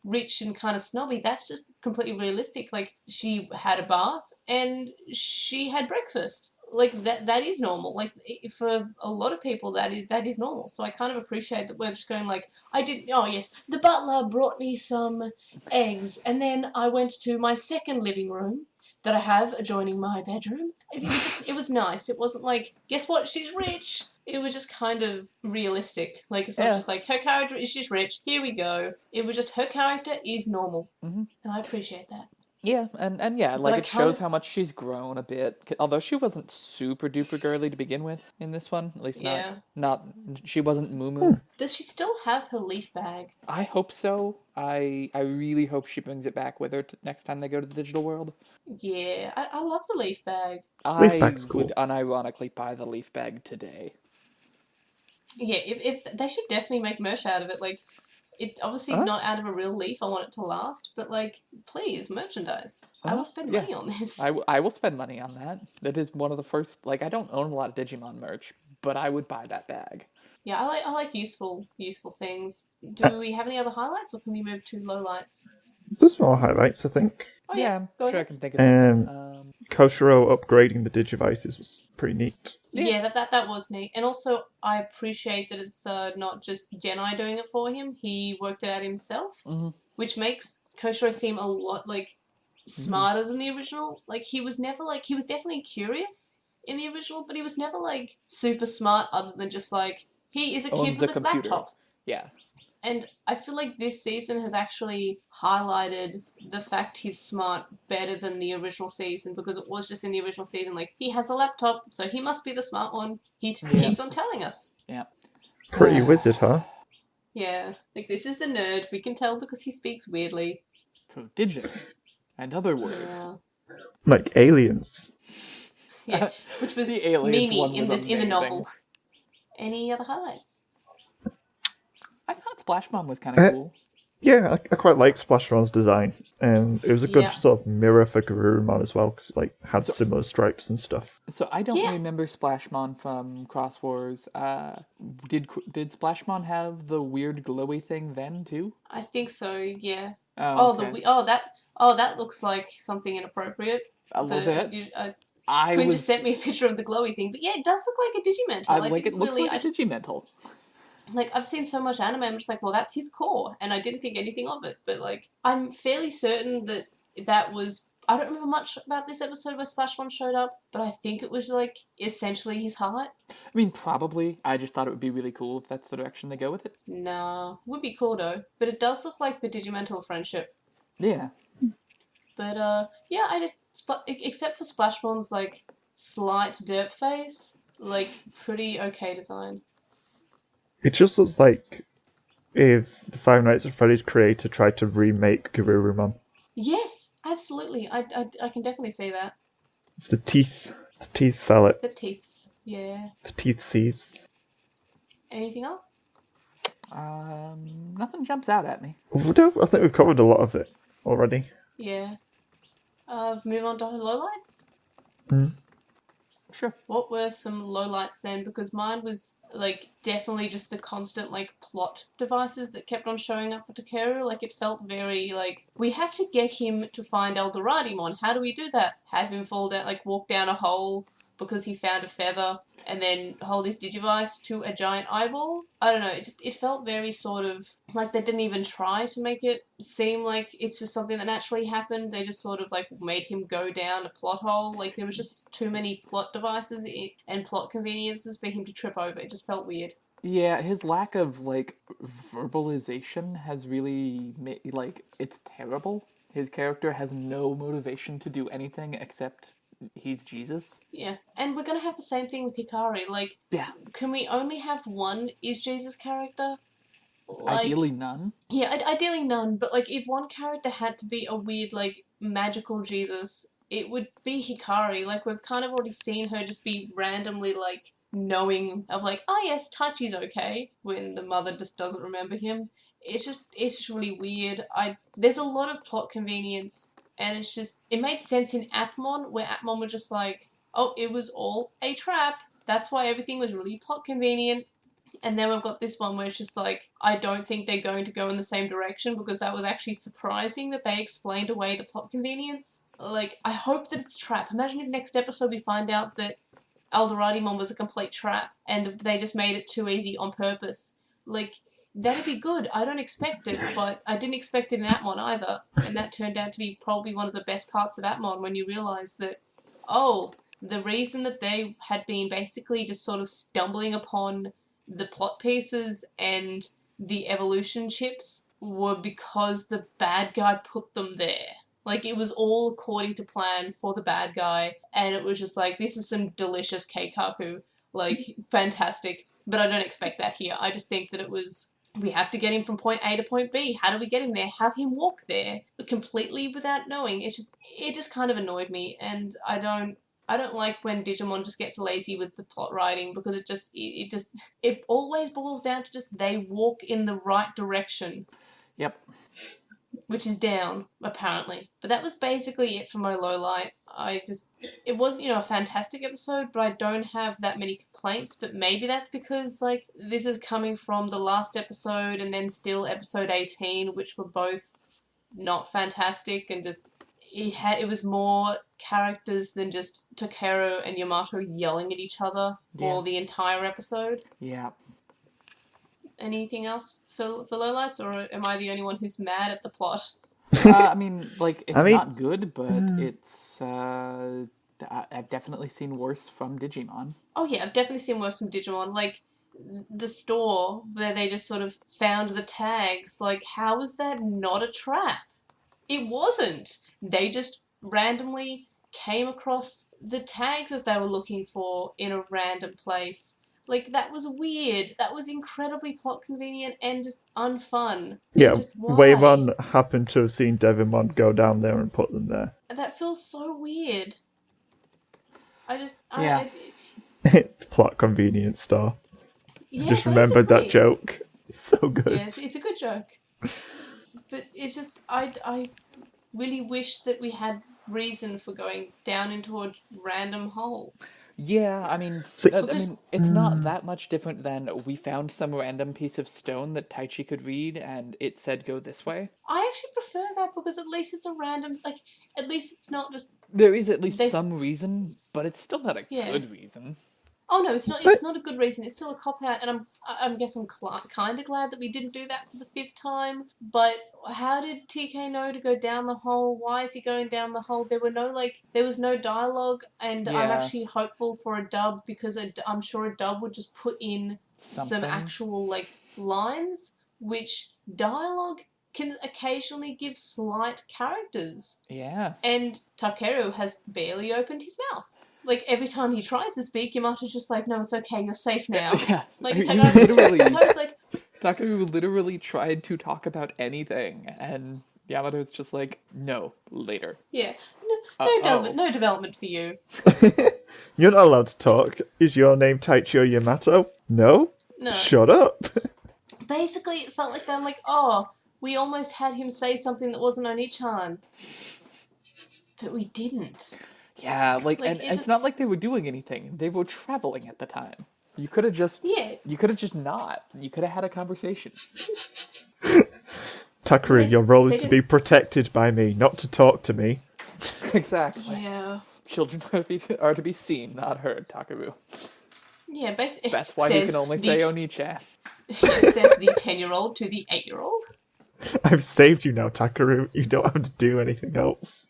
rich and kind of snobby. That's just completely realistic. Like, she had a bath and she had breakfast. Like, that is normal. Like, for a lot of people, that is normal. So I kind of appreciate that we're just going like, oh yes, the butler brought me some eggs, and then I went to my second living room that I have adjoining my bedroom. It was nice. It wasn't like, guess what, she's rich. It was just kind of realistic. Like, it's not just like, her character is just rich, here we go. It was just, her character is normal. Mm-hmm. And I appreciate that. Yeah, and yeah, But like I it shows kind how much she's grown a bit. Although she wasn't super duper girly to begin with in this one, at least Yeah. not she wasn't Moo Moo. Does she still have her leaf bag? I hope so. I really hope she brings it back with her next time they go to the digital world. Yeah, I love the leaf bag. I bag's cool. would unironically buy the leaf bag today. Yeah, if they should definitely make merch out of it. Like, it obviously not out of a real leaf. I want it to last, but like, please, merchandise. I will spend money on this. I will spend money on that. That is one of the first. Like, I don't own a lot of Digimon merch, but I would buy that bag. Yeah, I like useful things. Do we have any other highlights, or can we move to lowlights? There's more highlights, I think. Oh yeah, yeah, I'm go sure I ahead. can think of something. Koshiro upgrading the Digivices was pretty neat. Yeah, that was neat, and also I appreciate that it's not just Genai doing it for him. He worked it out himself, which makes Koshiro seem a lot like smarter than the original. Like, he was never like, he was definitely curious in the original, but he was never like super smart, other than just like, he is a kid Owns with a a computer. laptop. Yeah. And I feel like this season has actually highlighted the fact he's smart better than the original season, because it was just in the original season, like, he has a laptop, so he must be the smart one. He keeps on telling us. Yeah. Pretty wizard, huh? Yeah, like, this is the nerd. We can tell because he speaks weirdly. Prodigious. And other words. Yeah. Like aliens. Yeah, which was The aliens one Mimi was in the novel. amazing. Any other highlights? I thought Swashmon was kind of cool. Yeah, I quite liked Splashmon's design. It was a good Yeah. sort of mirror for Garurumon as well, because like had similar stripes and stuff. So I don't Yeah. remember Splashmon from Cross Wars. Did Splashmon have the weird glowy thing then too? I think so. Yeah. Oh, okay. That looks like something inappropriate. A little bit. Quinn just sent me a picture of the glowy thing, but yeah, it does look like a Digimental. It looks like a Digimental. Like, I've seen so much anime, I'm just like, well, that's his core, and I didn't think anything of it. But like, I'm fairly certain that was. I don't remember much about this episode where Swashmon showed up, but I think it was like essentially his heart. I mean, probably. I just thought it would be really cool if that's the direction they go with it. Nah, would be cool though. But it does look like the Digimental friendship. Yeah. But yeah, I just except for Splashmon's like slight derp face, like, pretty okay design. It just looks like if the Five Nights at Freddy's creator tried to remake Garurumon. Yes, absolutely. I can definitely see that. It's the teeth. The teeth sell it. The teeths, yeah. The teeth sees. Anything else? Nothing jumps out at me. I think we've covered a lot of it already. Yeah. Move on to lowlights? Sure. What were some lowlights then? Because mine was, like, definitely just the constant, like, plot devices that kept on showing up for Takeru. Like, it felt very, like, we have to get him to find Eldoradimon. How do we do that? Have him fall down, like, walk down a hole because he found a feather, and then hold his Digivice to a giant eyeball? I don't know, it felt very sort of, like, they didn't even try to make it seem like it's just something that naturally happened. They just sort of, like, made him go down a plot hole. Like, there was just too many plot devices and plot conveniences for him to trip over. It just felt weird. Yeah, his lack of, like, verbalization has really like, it's terrible. His character has no motivation to do anything except he's Jesus. Yeah, and we're gonna have the same thing with Hikari. Like, Yeah. can we only have one is Jesus character? Like, Ideally none. yeah, ideally none. But like, if one character had to be a weird, like, magical Jesus, it would be Hikari. Like, we've kind of already seen her just be randomly, like, knowing of, like, oh yes, Taichi's okay, when the mother just doesn't remember him. It's just really weird. There's a lot of plot convenience, and it made sense in Appmon, where Appmon was just like, oh, it was all a trap. That's why everything was really plot convenient. And then we've got this one where it's just like, I don't think they're going to go in the same direction, because that was actually surprising that they explained away the plot convenience. Like, I hope that it's a trap. Imagine if next episode we find out that Alderadimon was a complete trap and they just made it too easy on purpose. Like, that'd be good. I don't expect it, but I didn't expect it in Atmon either. And that turned out to be probably one of the best parts of Atmon, when you realise that, oh, the reason that they had been basically just sort of stumbling upon the plot pieces and the evolution chips were because the bad guy put them there. Like, it was all according to plan for the bad guy, and it was just like, this is some delicious keikaku. Like, fantastic. But I don't expect that here. I just think that it was, we have to get him from point A to point B. How do we get him there? Have him walk there completely without knowing. It just kind of annoyed me, and I don't like when Digimon just gets lazy with the plot writing, because it always boils down to just they walk in the right direction. Yep. Which is down, apparently. But that was basically it for my low light. It wasn't, a fantastic episode, but I don't have that many complaints. But maybe that's because, like, this is coming from the last episode and then still episode 18, which were both not fantastic, and just, it was more characters than just Takeru and Yamato yelling at each other for the entire episode. Yeah. Anything else for lowlights, or am I the only one who's mad at the plot? I mean, like, it's not good, but it's, I've definitely seen worse from Digimon. Oh yeah, I've definitely seen worse from Digimon. Like, the store where they just sort of found the tags, like, how is that not a trap? It wasn't. They just randomly came across the tags that they were looking for in a random place. Like, that was weird. That was incredibly plot convenient and just unfun. Yeah, why? Waymon happened to have seen Devimon go down there and put them there. That feels so weird. Plot convenience store. Yeah, Just remembered that basically. joke. It's so good. Yeah, it's a good joke. But it's just, I really wish that we had reason for going down into a random hole. Yeah, I mean, it's not that much different than we found some random piece of stone that Taichi could read, and it said go this way. I actually prefer that, because at least it's a random, like, at least it's not just... There is at least some reason, but it's still not a good reason. Oh no, it's not. It's not a good reason. It's still a cop out, and I'm kind of glad that we didn't do that for the 5th time. But how did TK know to go down the hole? Why is he going down the hole? There was no dialogue, and I'm actually hopeful for a dub, because I'm sure a dub would just put in some actual, like, lines, which dialogue can occasionally give slight characters. Yeah. And Takeru has barely opened his mouth. Like, every time he tries to speak, Yamato's just like, no, it's okay, you're safe now. Yeah. Like, Takeru literally tried to talk about anything, and Yamato's just like, no, later. Yeah. No development for you. You're not allowed to talk. Is your name Taichio Yamato? No? No. Shut up. Basically, it felt like I'm like, oh, we almost had him say something that wasn't Oni-chan. But we didn't. Yeah, and it's not like they were doing anything. They were traveling at the time. You could have just... Yeah. You could have just not. You could have had a conversation. Takeru, your role is to be protected by me, not to talk to me. Exactly. Yeah. Children are to be seen, not heard, Takeru. Yeah, basically. That's why you can only say Oni-chan. It says the 10-year-old to the 8-year-old. I've saved you now, Takeru. You don't have to do anything else.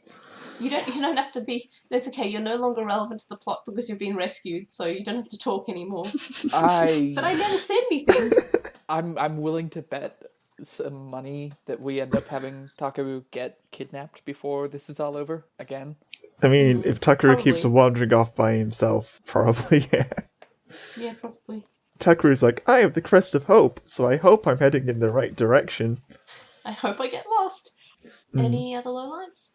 You don't have to be... That's okay, you're no longer relevant to the plot because you've been rescued, so you don't have to talk anymore. But I never said anything. I'm willing to bet some money that we end up having Takeru get kidnapped before this is all over again. I mean, if Takeru probably. keeps wandering off by himself, probably, yeah. Yeah, probably. Takeru's like, I have the crest of hope, so I hope I'm heading in the right direction. I hope I get lost. Any other lowlights?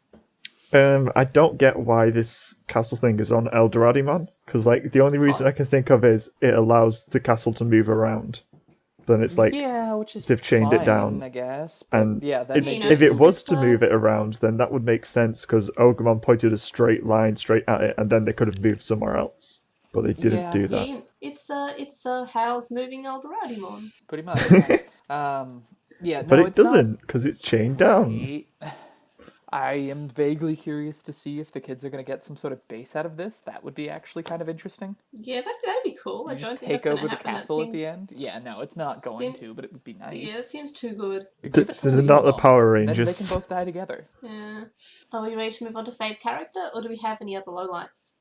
I don't get why this castle thing is on Eldoradimon, because like the only reason I can think of is it allows the castle to move around. Then it's like Yeah, which is they've chained fine, it down, I guess. But and yeah, that you know, if it was it's, to move it around, then that would make sense because Ogremon pointed a straight line straight at it, and then they could have moved somewhere else, but they didn't Yeah. do yeah, that. it's Howl's moving Eldoradimon. pretty much. Yeah. Yeah. But No, it it's not doesn't because it's chained down. great. I am vaguely curious to see if the kids are going to get some sort of base out of this. That would be actually kind of interesting. Yeah, that'd be cool. You I just don't think take that's going over to the happen. That castle at seems the end. Yeah, no, it's not going seem, to, but it would be yeah, that nice. seems too good. Give it to They're not the Digimon. Power Then they Rangers. can both die together. Yeah. Are we ready to move on to fave character, or do we have any other lowlights?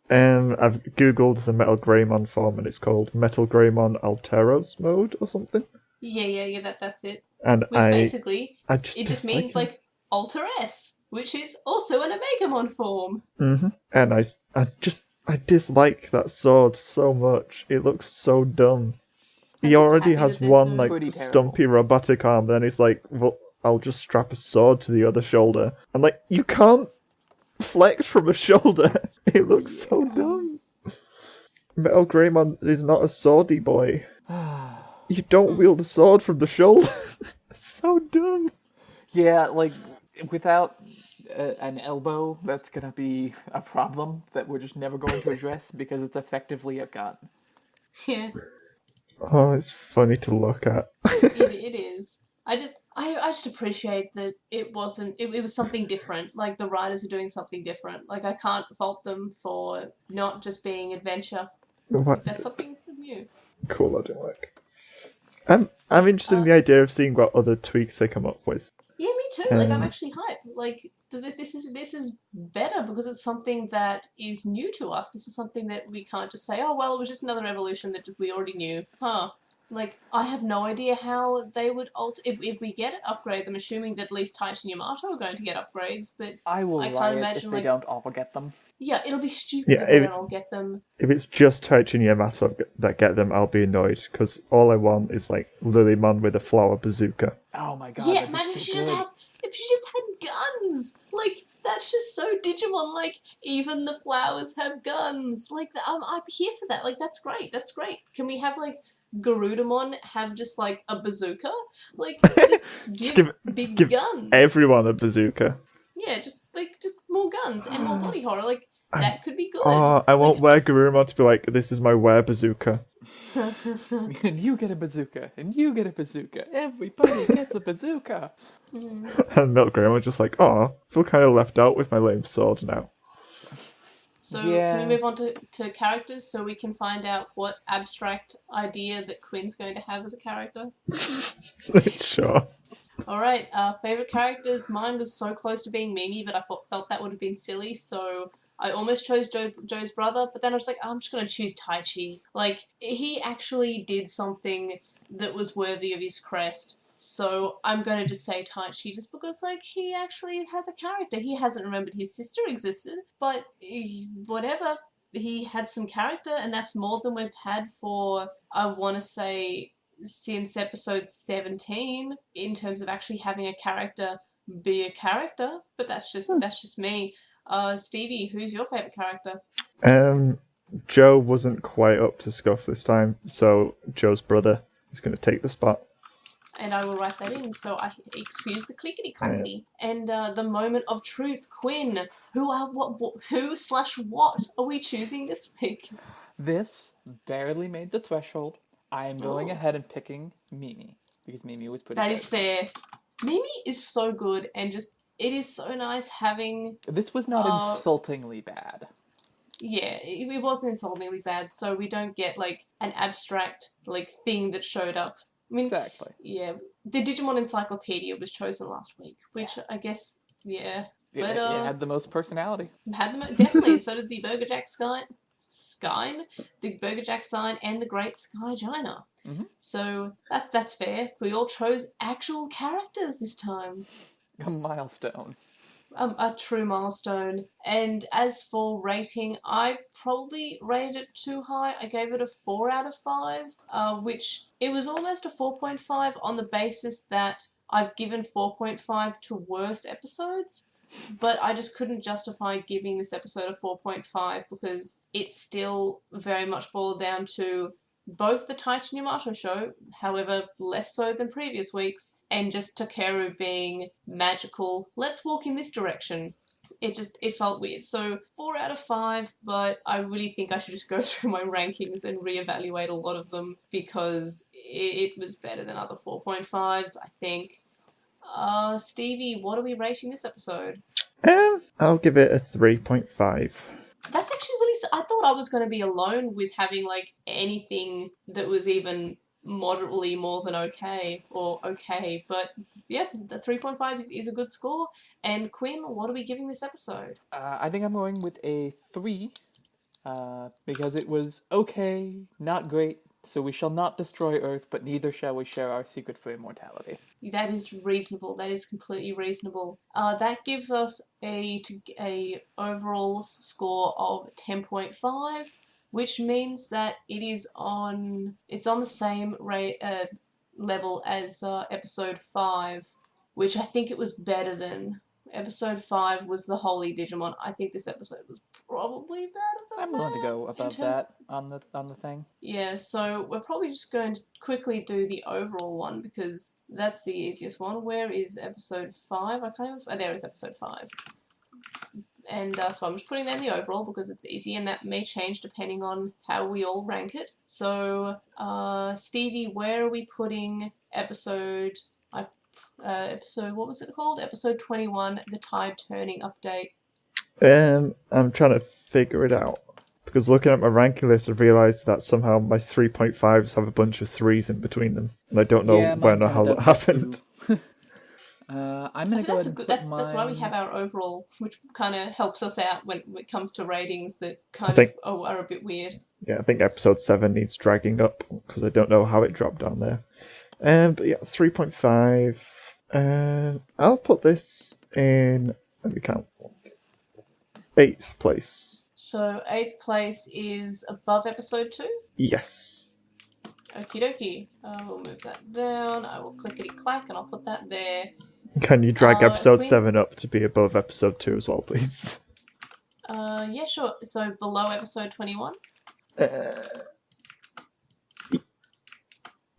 I've googled the Metal Greymon form, and it's called Metal Greymon Alteros mode or something. Yeah. That's it. And Which basically I it just dislike means him. like Alter S, which is also an Omegamon form. And I dislike that sword so much. It looks so dumb. I'm He just already happy has that there's one no- like Pretty terrible. stumpy robotic arm. Then he's like, well, I'll just strap a sword to the other shoulder. I'm like, you can't flex from a shoulder. It looks so dumb. Metal Greymon is not a swordy boy. You don't wield a sword from the shoulder. So dumb. Yeah, like without an elbow, that's gonna be a problem that we're just never going to address because it's effectively a gun. Yeah, Oh, it's funny to look at. it is. I just appreciate that it wasn't. It was something different. Like the writers are doing something different. Like I can't fault them for not just being adventure. What? That's something new. Cool, I don't like. I'm interested in the idea of seeing what other tweaks they come up with. Yeah, me too. Like I'm Um, actually hyped. Like this is better because it's something that is new to us. This is something that we can't just say, oh well, it was just another evolution that we already knew, huh? Like I have no idea how they would alter if we get upgrades. I'm assuming that at least Taichi and Yamato are going to get upgrades, but I will I can't riot imagine if they like don't all get them. yeah, it'll be stupid Yeah, if they don't all get them. if it's just Taichi and Yamato that get them, I'll be annoyed because all I want is like Lilymon with a flower bazooka. Oh my god, Yeah, that'd be imagine so if she just had guns. Like that's just so Digimon. Like even the flowers have guns. Like I'm here for that. Like that's great. That's great. Can we have like Garudamon have just like a bazooka? Like just Just give big give guns. everyone a bazooka. Yeah, just more guns and more body horror. Like that could be good. Oh, I want Like, Gurumon to be like, this is my wear bazooka. And you get a bazooka, and you get a bazooka. Everybody gets a bazooka. And Milk Gurumon just like, oh, I feel kind of left out with my lame sword now. So Yeah. can we move on to characters so we can find out what abstract idea that Quinn's going to have as a character? Sure. Alright, favourite characters. Mine was so close to being Mimi, but I felt that would have been silly, so I almost chose Joe's brother, but then I was like, oh, I'm just going to choose Taichi. Like, he actually did something that was worthy of his crest. So I'm going to just say Taichi just because, like, he actually has a character. He hasn't remembered his sister existed, but whatever. He had some character, and that's more than we've had for, I want to say, since episode 17, in terms of actually having a character be a character. But that's just me. Stevie, who's your favourite character? Joe wasn't quite up to scuff this time, so Joe's brother is going to take the spot. And I will write that in, so I excuse the clickety clackety. And the moment of truth, Quinn. Who/what are we choosing this week? This barely made the threshold. I am going Oh. ahead and picking Mimi because Mimi was pretty That good. is fair. Mimi is so good, and just it is so nice having. This was not insultingly bad. Yeah, it wasn't insultingly bad, so we don't get like an abstract like thing that showed up. I mean, Exactly. yeah, the Digimon Encyclopedia was chosen last week, which I guess, yeah. But, It had the most personality. Definitely, so did the Burger Jack Skine, the Burger Jack sign, and the Great Sky Gina. Mm-hmm. So that's fair. We all chose actual characters this time. A milestone. A true milestone. And as for rating, I probably rated it too high. I gave it a 4 out of 5, which it was almost a 4.5 on the basis that I've given 4.5 to worse episodes. but I just couldn't justify giving this episode a 4.5 because it still very much boiled down to both the Taichi Yamato show, however less so than previous weeks, and just Takeru being magical. Let's walk in this direction. It felt weird. So 4 out of 5, but I really think I should just go through my rankings and reevaluate a lot of them because it was better than other 4.5s, I think. Stevie, what are we rating this episode? I'll give it a 3.5. That's actually really... I thought I was going to be alone with having, like, anything that was even moderately more than okay, or okay, but yeah, the 3.5 is a good score. And Quinn, what are we giving this episode? I think I'm going with a 3, because it was okay, not great, so we shall not destroy Earth, but neither shall we share our secret for immortality. That is reasonable. That is completely reasonable. That gives us a overall score of 10.5, which means that it's on the same level as episode 5, which I think it was better than. Episode 5 was the Holy Digimon. I think this episode was probably better than I'm willing to go above that on the thing. Yeah, so we're probably just going to quickly do the overall one because that's the easiest one. Where is episode 5? There is episode 5. And so I'm just putting that in the overall because it's easy and that may change depending on how we all rank it. So, Stevie, where are we putting episode, what was it called? Episode 21, the Tide Turning Update. I'm trying to figure it out. Because looking at my ranking list, I've realised that somehow my 3.5s have a bunch of 3s in between them. And I don't know when or how that happened. I'm going to go ahead and put mine... That's why we have our overall, which kind of helps us out when it comes to ratings that are a bit weird. Yeah, I think episode 7 needs dragging up, because I don't know how it dropped down there. But yeah, 3.5. I'll put this in, let me count, 8th place. So 8th place is above episode 2? Yes. Okie dokie. I will move that down. I will clickety-clack and I'll put that there. Can you drag episode Quinn? 7 up to be above episode 2 as well, please? Yeah, sure. So below episode 21?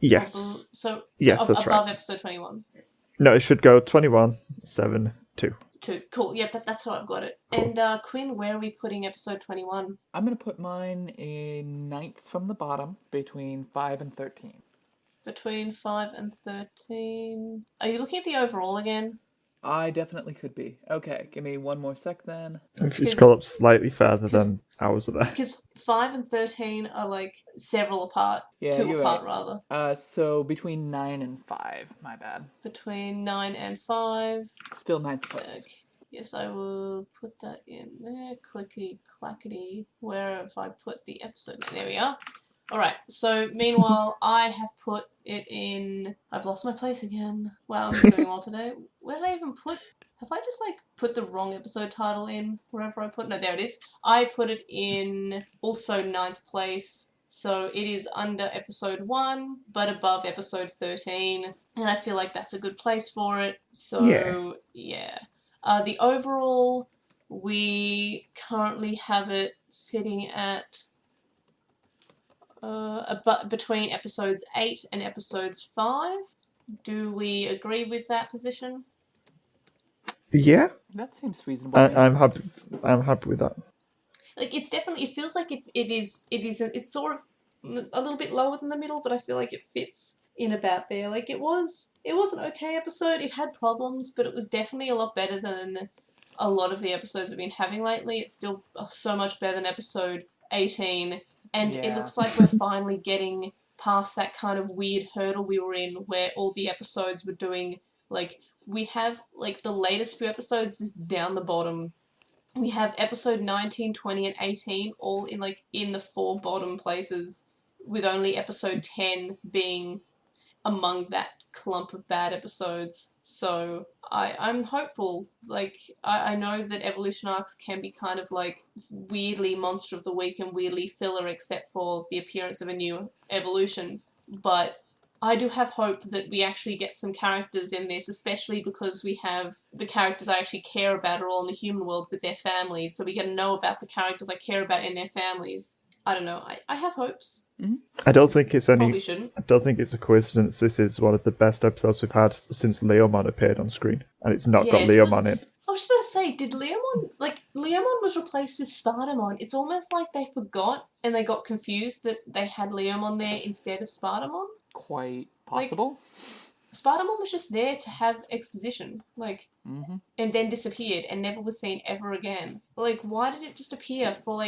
Yes. Yes, that's above right. episode 21? No, it should go 21, 7, 2. 2. Cool. Yeah, that's how I've got it. Cool. And Quinn, where are we putting episode 21? I'm going to put mine in 9th from the bottom, between 5 and 13. Between 5 and 13. Are you looking at the overall again? I definitely could be. Okay, give me one more sec then. If you scroll up slightly further, then ours are there. Because 5 and 13 are like several apart. Yeah, 2 you're apart, right. rather. So between 9 and 5, my bad. Between 9 and 5. Still 9th place. Okay. Yes, I will put that in there. Clickety clackety. Where have I put the episode? There we are. Alright, so meanwhile, I have put it in... I've lost my place again. Wow, I'm doing well today. Where did I even put... Have I just, like, put the wrong episode title in wherever I put... No, there it is. I put it in also 9th place. So it is under episode 1, but above episode 13. And I feel like that's a good place for it. So, yeah. The overall, we currently have it sitting at... between episodes 8 and episodes 5. Do we agree with that position? Yeah. That seems reasonable. I'm happy with that. Like, it's definitely, it feels like it's sort of a little bit lower than the middle, but I feel like it fits in about there. Like, it was an okay episode. It had problems, but it was definitely a lot better than a lot of the episodes we've been having lately. It's still so much better than episode 18. And it looks like we're finally getting past that kind of weird hurdle we were in where all the episodes were doing, like, we have, like, the latest few episodes just down the bottom. We have episode 19, 20, and 18 all in, like, in the 4 bottom places, with only episode 10 being among that clump of bad episodes. So I'm hopeful. Like, I know that evolution arcs can be kind of like weirdly monster of the week and weirdly filler except for the appearance of a new evolution, but I do have hope that we actually get some characters in this, especially because we have the characters I actually care about are all in the human world with their families, so we get to know about the characters I care about in their families. I don't know. I have hopes. Mm-hmm. I don't think it's Probably shouldn't. I don't think it's a coincidence. This is one of the best episodes we've had since Leomon appeared on screen, and it's not got Leomon in. I was just about to say, did Leomon was replaced with Spartamon. It's almost like they forgot and they got confused that they had Leomon there instead of Spartamon. Quite possible. Spartamon was just there to have exposition, and then disappeared and never was seen ever again. Why did it just appear for,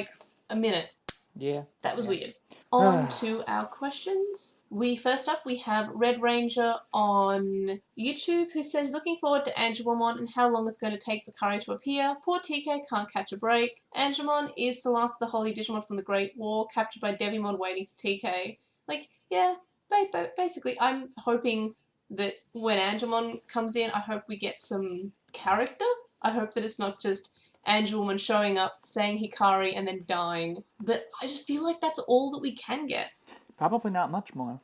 a minute? Yeah. That was weird. On to our questions. First up, we have Red Ranger on YouTube, who says, looking forward to Angemon and how long it's going to take for Kari to appear. Poor TK can't catch a break. Angemon is the last of the Holy Digimon from the Great War, captured by Devimon waiting for TK. Basically, I'm hoping that when Angemon comes in, I hope we get some character. I hope that it's not just Angelman showing up, saying Hikari, and then dying. But I just feel like that's all that we can get. Probably not much more.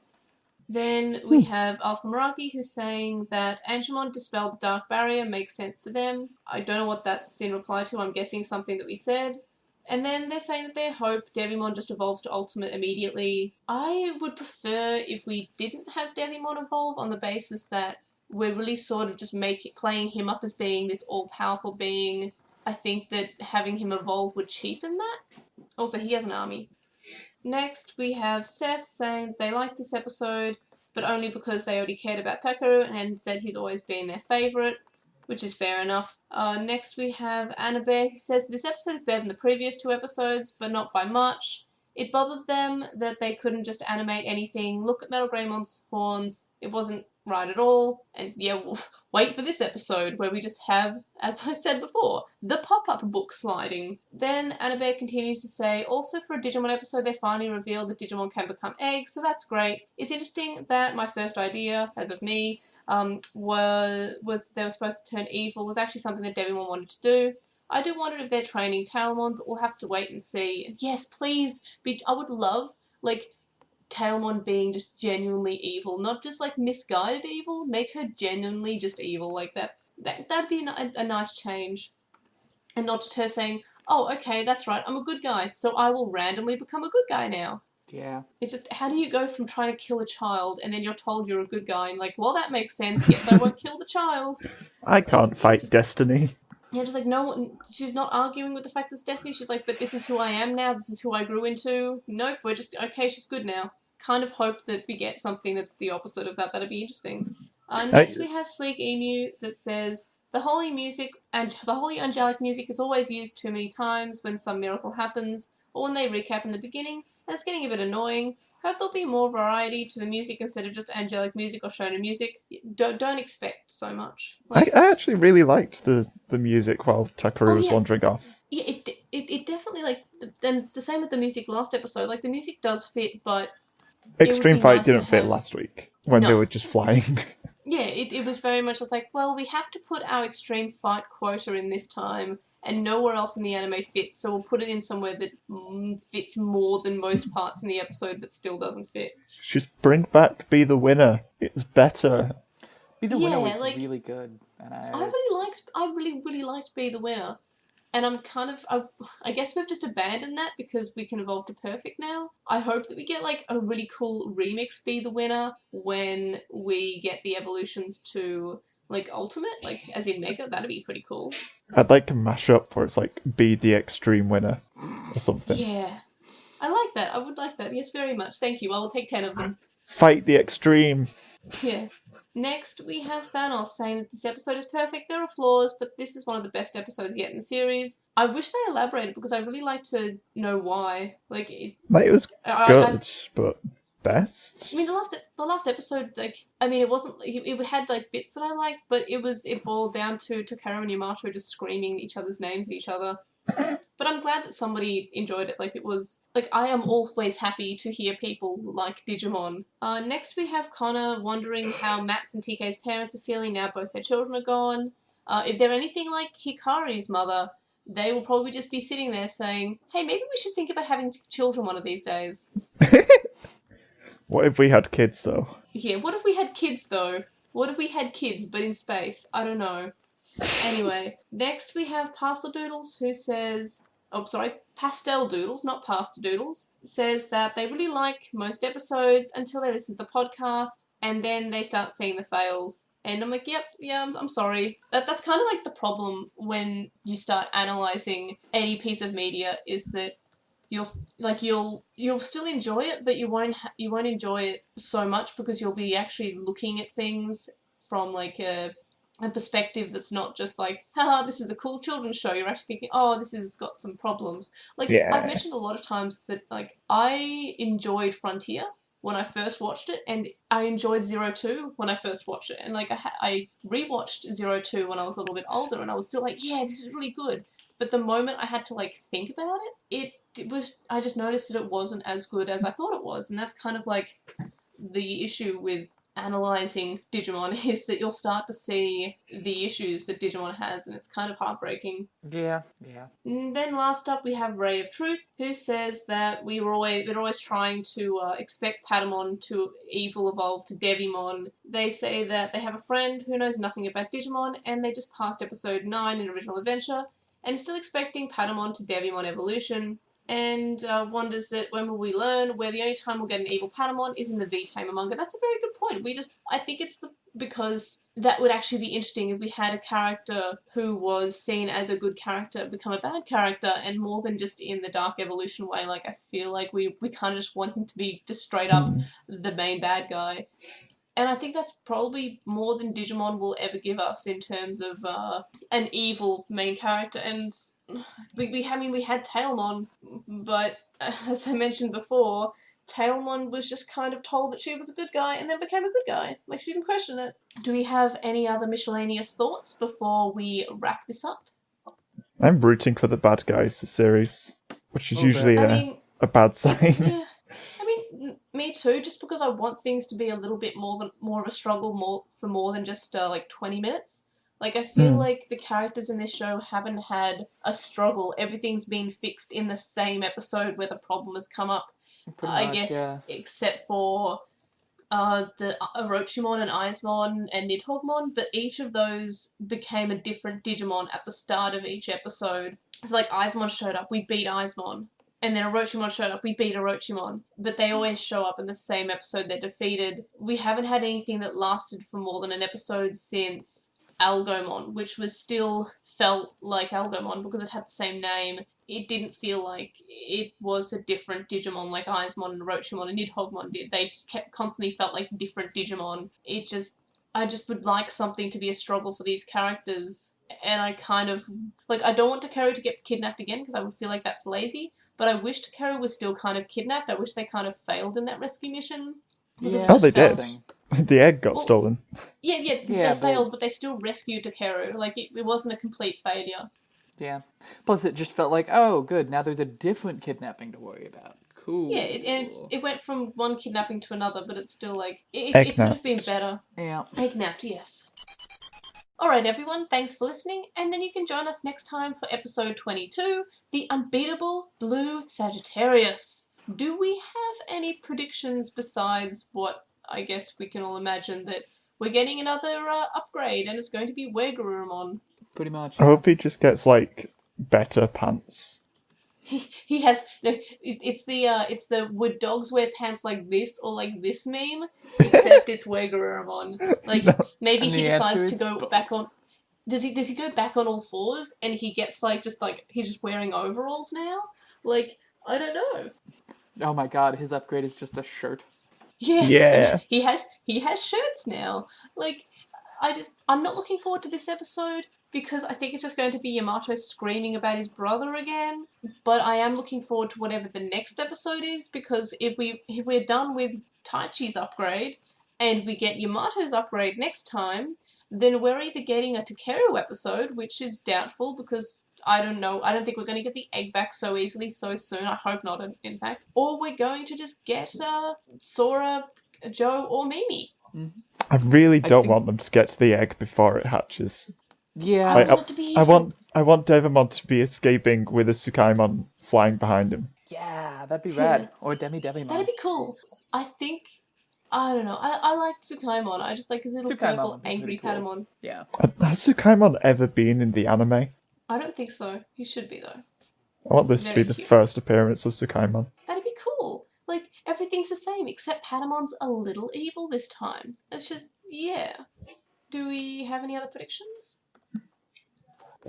Then we have Alpha Meraki, who's saying that Angemon dispelled the Dark Barrier, makes sense to them. I don't know what that's in reply to, I'm guessing something that we said. And then they're saying that they hope Devimon just evolves to Ultimate immediately. I would prefer if we didn't have Devimon evolve, on the basis that we're really sort of just playing him up as being this all-powerful being. I think that having him evolve would cheapen that. Also, he has an army. Next, we have Seth saying they like this episode, but only because they already cared about Takaru and that he's always been their favourite, which is fair enough. Next, we have Annabelle, who says this episode is better than the previous 2 episodes, but not by much. It bothered them that they couldn't just animate anything. Look at Metal Greymon's horns. It wasn't right at all. And yeah, we'll wait for this episode where we just have, as I said before, the pop-up book sliding. Then Annabelle continues to say, also for a Digimon episode, they finally revealed that Digimon can become eggs, so that's great. It's interesting that my first idea, as of me, was they were supposed to turn evil, was actually something that Devimon wanted to do. I do wonder if they're training Tailmon, but we'll have to wait and see. And yes, please, I would love, Tailmon being just genuinely evil, not just, misguided evil. Make her genuinely just evil like that. That'd be a nice change. And not just her saying, oh, okay, that's right, I'm a good guy, so I will randomly become a good guy now. Yeah. It's just, how do you go from trying to kill a child and then you're told you're a good guy and well, that makes sense, yes, I won't kill the child. I can't fight destiny. Yeah, just no one, she's not arguing with the fact that it's destiny, she's but this is who I am now, this is who I grew into. Nope, we're just, okay, she's good now. Kind of hope that we get something that's the opposite of that, that'd be interesting. Next we have Sleek Emu that says, the holy angelic music is always used too many times when some miracle happens, or when they recap in the beginning, and it's getting a bit annoying. Hope there'll be more variety to the music instead of just angelic music or shonen music. Don't expect so much. I actually really liked the music while Takaru was wandering off. Yeah, it definitely, and the same with the music last episode. The music does fit, but Extreme Fight didn't fit last week when they were just flying. Yeah, it was very much just well, we have to put our Extreme Fight quota in this time, and nowhere else in the anime fits, so we'll put it in somewhere that fits more than most parts in the episode, but still doesn't fit. Just bring back Be the Winner. It's better. Be the Winner was really good, and I really liked Be the Winner, and I'm kind of I guess we've just abandoned that because we can evolve to Perfect now. I hope that we get a really cool remix Be the Winner when we get the evolutions to Ultimate, as in Mega. That'd be pretty cool. I'd like a mashup where it's Be the Extreme Winner or something. Yeah. I like that. I would like that. Yes, very much. Thank you. I will take 10 of them. Fight the Extreme. Yeah. Next, we have Thanos saying that this episode is perfect. There are flaws, but this is one of the best episodes yet in the series. I wish they elaborated because I really like to know why. It was good, but best? I mean, the last episode, it wasn't, it had, bits that I liked, but it boiled down to Tokaru and Yamato just screaming each other's names at each other. But I'm glad that somebody enjoyed it. It was, I am always happy to hear people like Digimon. Next we have Connor wondering how Matt's and TK's parents are feeling now both their children are gone. If they're anything like Hikari's mother, they will probably just be sitting there saying, hey, maybe we should think about having children one of these days. What if we had kids, though? Yeah, what if we had kids, though? What if we had kids, but in space? I don't know. Anyway, next we have Pastel Doodles, who says... Oh, sorry, Pastel Doodles, not Pastel Doodles, says that they really like most episodes until they listen to the podcast, and then they start seeing the fails. And I'm like, I'm sorry. That's kind of like the problem when you start analysing any piece of media, is that you'll still enjoy it, but you won't enjoy it so much because you'll be actually looking at things from like a perspective that's not just like, haha, this is a cool children's show. You're actually thinking, oh, this has got some problems. Like, Yeah. I've mentioned a lot of times that, like, I enjoyed Frontier when I first watched it, and I enjoyed 02 when I first watched it. And, like, I rewatched 02 when I was a little bit older, and I was still like, yeah, this is really good. But the moment I had to, like, think about it, I just noticed that it wasn't as good as I thought it was. And that's kind of, like, the issue with analysing Digimon, is that you'll start to see the issues that Digimon has, and it's kind of heartbreaking. Yeah. And then last up we have Ray of Truth, who says that we're always trying to expect Patamon to evil evolve to Devimon. They say that they have a friend who knows nothing about Digimon, and they just passed episode 9 in Original Adventure, and is still expecting Patamon to Devimon evolution, and wonders that when will we learn where the only time we'll get an evil Patamon is in the V-Tamer manga. That's a very good point. I think it's because that would actually be interesting if we had a character who was seen as a good character become a bad character, and more than just in the Dark Evolution way. Like, I feel like we kind of just want him to be just straight up the main bad guy. And I think that's probably more than Digimon will ever give us in terms of an evil main character. And we had Tailmon, but as I mentioned before, Tailmon was just kind of told that she was a good guy and then became a good guy. Like, she didn't question it. Do we have any other miscellaneous thoughts before we wrap this up? I'm rooting for the bad guys this series, which is usually a bad sign. Yeah. Me too, just because I want things to be a little bit more of a struggle for more than just like 20 minutes. Like, I feel like the characters in this show haven't had a struggle. Everything's been fixed in the same episode where the problem has come up. I guess, except for the Orochimon and Aizmon and Nidhoggmon, but each of those became a different Digimon at the start of each episode. So, like, Aizmon showed up, we beat Aizmon. And then Orochimon showed up, we beat Orochimon. But they always show up in the same episode they're defeated. We haven't had anything that lasted for more than an episode since Algomon, which still felt like Algomon because it had the same name. It didn't feel like it was a different Digimon like Aizmon and Orochimon and Nidhoggmon did. They just constantly felt like different Digimon. I just would like something to be a struggle for these characters. And I kind of, like, I don't want Takeru to get kidnapped again because I would feel like that's lazy. But I wish Takeru was still kind of kidnapped. I wish they kind of failed in that rescue mission. They did. The egg got stolen. Yeah, they failed, but they still rescued Takeru. Like, it wasn't a complete failure. Yeah. Plus, it just felt like, oh, good, now there's a different kidnapping to worry about. Cool. Yeah, it went from one kidnapping to another, but it's still like, it could have been better. Yeah. Egg-napped, yes. Alright everyone, thanks for listening, and then you can join us next time for episode 22, The Unbeatable Blue Sagittarius. Do we have any predictions besides what I guess we can all imagine, that we're getting another upgrade and it's going to be Wegurumon? Pretty much. I hope he just gets, like, better pants. He has, it's the would dogs wear pants like this or like this meme, except it's Wegurumon. Like, maybe he decides to go back on, does he go back on all fours and he gets he's just wearing overalls now? Like, I don't know. Oh my god, his upgrade is just a shirt. Yeah. He has shirts now. Like, I'm not looking forward to this episode, because I think it's just going to be Yamato screaming about his brother again. But I am looking forward to whatever the next episode is, because if we're done with Taichi's upgrade and we get Yamato's upgrade next time, then we're either getting a Takeru episode, which is doubtful because I don't know, I don't think we're going to get the egg back so easily so soon. I hope not, in fact. Or we're going to just get Sora, Joe, or Mimi. Mm-hmm. I really don't want them to get to the egg before it hatches. Yeah, I want Devimon to be escaping with a Tsukaimon flying behind him. Yeah, that'd be rad. Or Devimon. That'd be cool. I think I don't know. I like Tsukaimon. I just like his little Tsukaimon purple would be angry pretty cool. Patamon. Yeah. Has Tsukaimon ever been in the anime? I don't think so. He should be though. I want this to Very be the cute. first appearance of Tsukaimon. That'd be cool. Like, everything's the same, except Patamon's a little evil this time. It's just, yeah. Do we have any other predictions?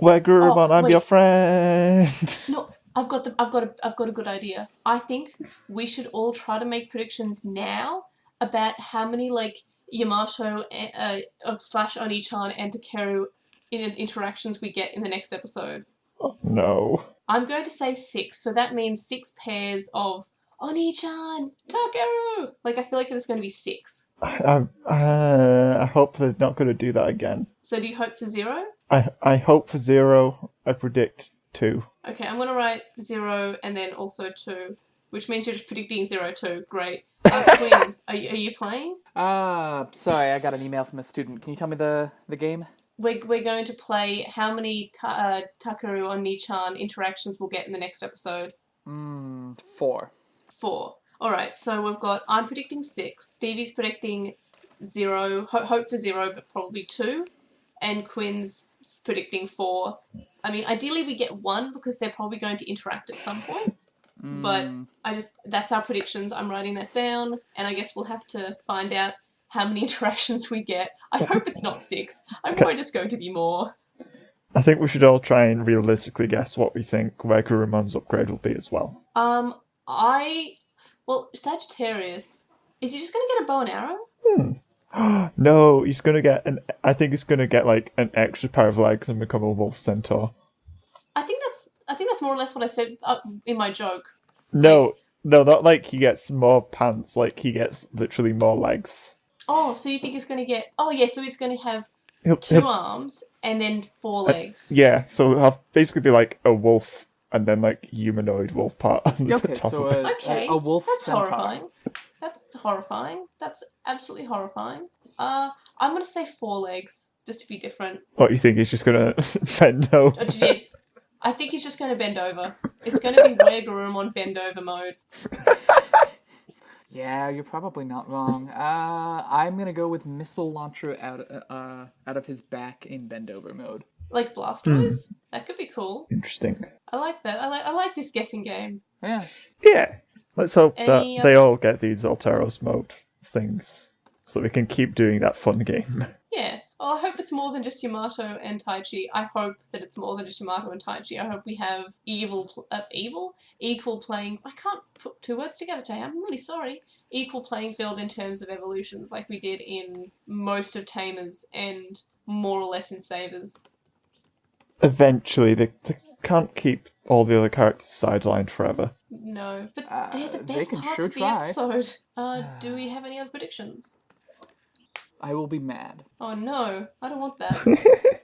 Wagurumon, I'm wait. your friend! No, I've got a good idea. I think we should all try to make predictions now about how many, like, Yamato slash Oni-chan and Takeru interactions we get in the next episode. Oh, no. I'm going to say 6, so that means 6 pairs of Oni-chan, Takeru! Like, I feel like there's going to be 6. I hope they're not going to do that again. So do you hope for 0? I hope for 0. I predict 2. Okay, I'm going to write 0 and then also 2, which means you're just predicting 0 too. Great. Quinn, are you playing? Sorry, I got an email from a student. Can you tell me the game? We're going to play how many Takeru Oni-chan interactions we'll get in the next episode. 4. 4. Alright, so I'm predicting 6, Stevie's predicting 0, hope for 0, but probably 2, and Quinn's predicting 4. I mean, ideally we get 1 because they're probably going to interact at some point, but that's our predictions. I'm writing that down, and I guess we'll have to find out how many interactions we get. I hope it's not 6. I'm worried it's going to be more. I think we should all try and realistically guess what we think Wagurumon's upgrade will be as well. Sagittarius, is he just going to get a bow and arrow? No, he's going to get I think he's going to get like an extra pair of legs and become a wolf centaur. I think that's more or less what I said in my joke. No, not like he gets more pants, like he gets literally more legs. Oh, so you think he's going to get... Oh, yeah, so he's going to have He'll arms and then 4 legs. Yeah, so he'll basically be like a wolf and then like humanoid wolf part on the top so of it. a wolf that's centaur. horrifying. That's horrifying. That's absolutely horrifying. I'm going to say 4 legs, just to be different. What, you think he's just going to bend over? I think he's just going to bend over. It's going to be Wagurumon bend over mode. Yeah, you're probably not wrong. I'm gonna go with missile launcher out of his back in bend over mode. Like Blastoise? That could be cool. Interesting. I like that. I like this guessing game. Yeah. Yeah. Let's hope that Any they all get these Alteros mode things so we can keep doing that fun game. Yeah. Well, I hope it's more than just Yamato and Taichi. I hope that it's more than just Yamato and Taichi. I hope we have equal playing... I can't put 2 words together, Jay. I'm really sorry. Equal playing field in terms of evolutions like we did in most of Tamers and more or less in Sabers. Eventually, they can't keep all the other characters sidelined forever. No, but they're the they best can parts sure of the try. episode. Do we have any other predictions? I will be mad. Oh no, I don't want that.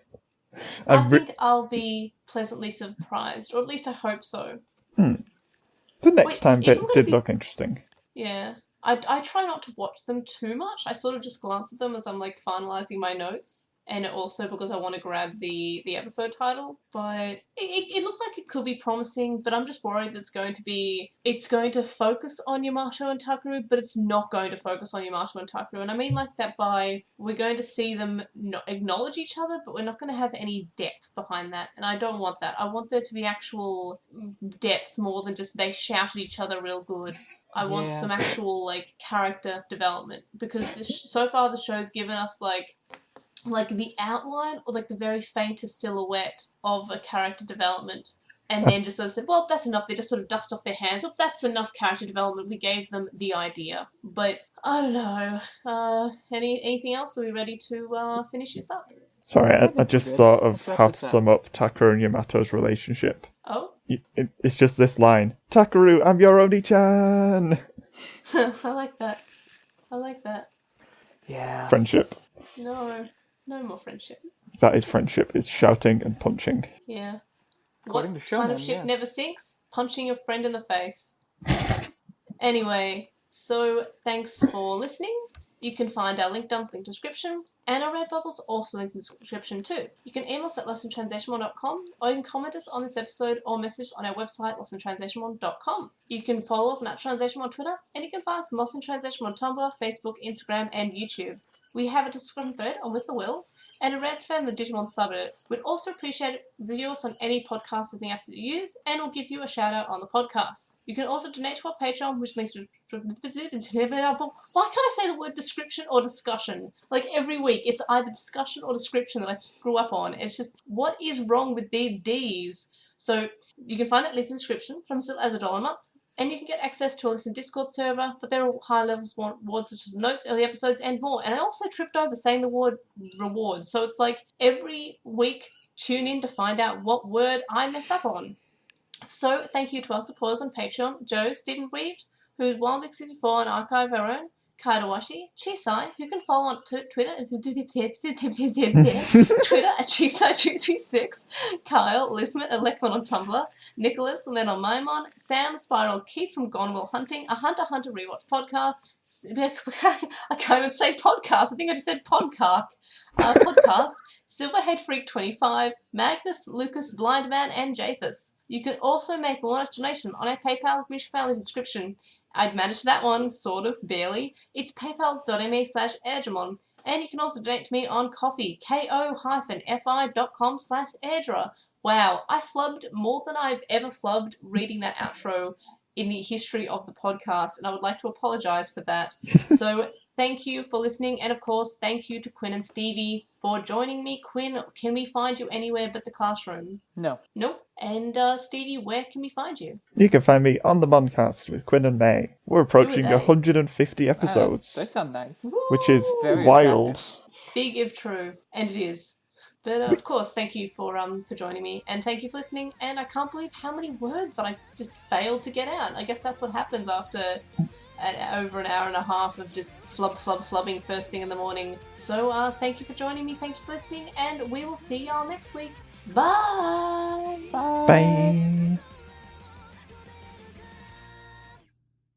I think I'll be pleasantly surprised, or at least I hope so. The next time if I'm bit gonna did be- look interesting. Yeah. I try not to watch them too much. I sort of just glance at them as I'm like finalising my notes. And also because I want to grab the episode title. But it looked like it could be promising, but I'm just worried that it's going to focus on Yamato and Takeru, but it's not going to focus on Yamato and Takeru. And I mean like that by we're going to see them not acknowledge each other, but we're not going to have any depth behind that. And I don't want that. I want there to be actual depth more than just they shout at each other real good. I want some actual like character development because so far the show's given us like the outline or like the very faintest silhouette of a character development and then just sort of said, well, that's enough. They just sort of dust off their hands. Oh, that's enough character development. We gave them the idea. But I don't know. Anything else? Are we ready to finish this up? Sorry, I just thought of Let's how wrap to this up. sum up Takeru and Yamato's relationship. Oh? It's just this line. Takeru, I'm your Oni-chan! I like that. I like that. Yeah. Friendship. No more friendship. That is friendship. It's shouting and punching. Yeah. According What to kind of Showman, ship yes. never sinks? Punching your friend in the face. Anyway, so thanks for listening. You can find our link dump in the description, and our Redbubble's also linked in the description too. You can email us at LostinTranslationmon.com, or you can comment us on this episode or message on our website, LostinTranslationmon.com. You can follow us on @TranslationMon on Twitter, and you can find us on Lost in Translation on Tumblr, Facebook, Instagram, and YouTube. We have a discussion thread on With the Will, and a red thread in the Digimon subreddit. We'd also appreciate review us on any podcast listening app that you use, and we'll give you a shout out on the podcast. You can also donate to our Patreon, which links to... Why can't I say the word description or discussion? Like every week, it's either discussion or description that I screw up on. It's just, what is wrong with these Ds? So you can find that link in the description from as little as $1 a month. And you can get access to a listen Discord server, but there are high levels rewards such as notes, early episodes, and more. And I also tripped over saying the word rewards. So it's like every week, tune in to find out what word I mess up on. So thank you to our supporters on Patreon, Joe, Stephen Reeves, who is WildMix64 and Archive Our Own, Kaidawashi, Chisai, who can follow on Twitter Twitter at Chisai236, Kyle, Lismet, and Lekman on Tumblr, Nicholas, and then on Maimon, Sam, Spiral, Keith from Gone Will Hunting, a Hunter Rewatch podcast. I can't even say podcast. I think I just said podcast. Silverhead Freak 25, Magnus, Lucas, Blindman, and Japhus. You can also make a large donation on our PayPal, which found in the description. I'd managed that one, sort of, barely. It's paypal.me/airdramon. And you can also donate to me on Ko-fi, ko-fi.com/airdra. Wow, I flubbed more than I've ever flubbed reading that outro in the history of the podcast, and I would like to apologise for that. So thank you for listening, and of course, thank you to Quinn and Stevie for joining me. Quinn, can we find you anywhere but the classroom? No. Nope. And Stevie, where can we find you? You can find me on the Moncast with Quinn and May. We're approaching Who are they? 150 episodes, They sound nice. which is Very wild. Big if true, and it is. But of course, thank you for joining me, and thank you for listening. And I can't believe how many words that I just failed to get out. I guess that's what happens after over an hour and a half of just flubbing first thing in the morning. So thank you for joining me, thank you for listening, and we will see y'all next week. Bye! Bye.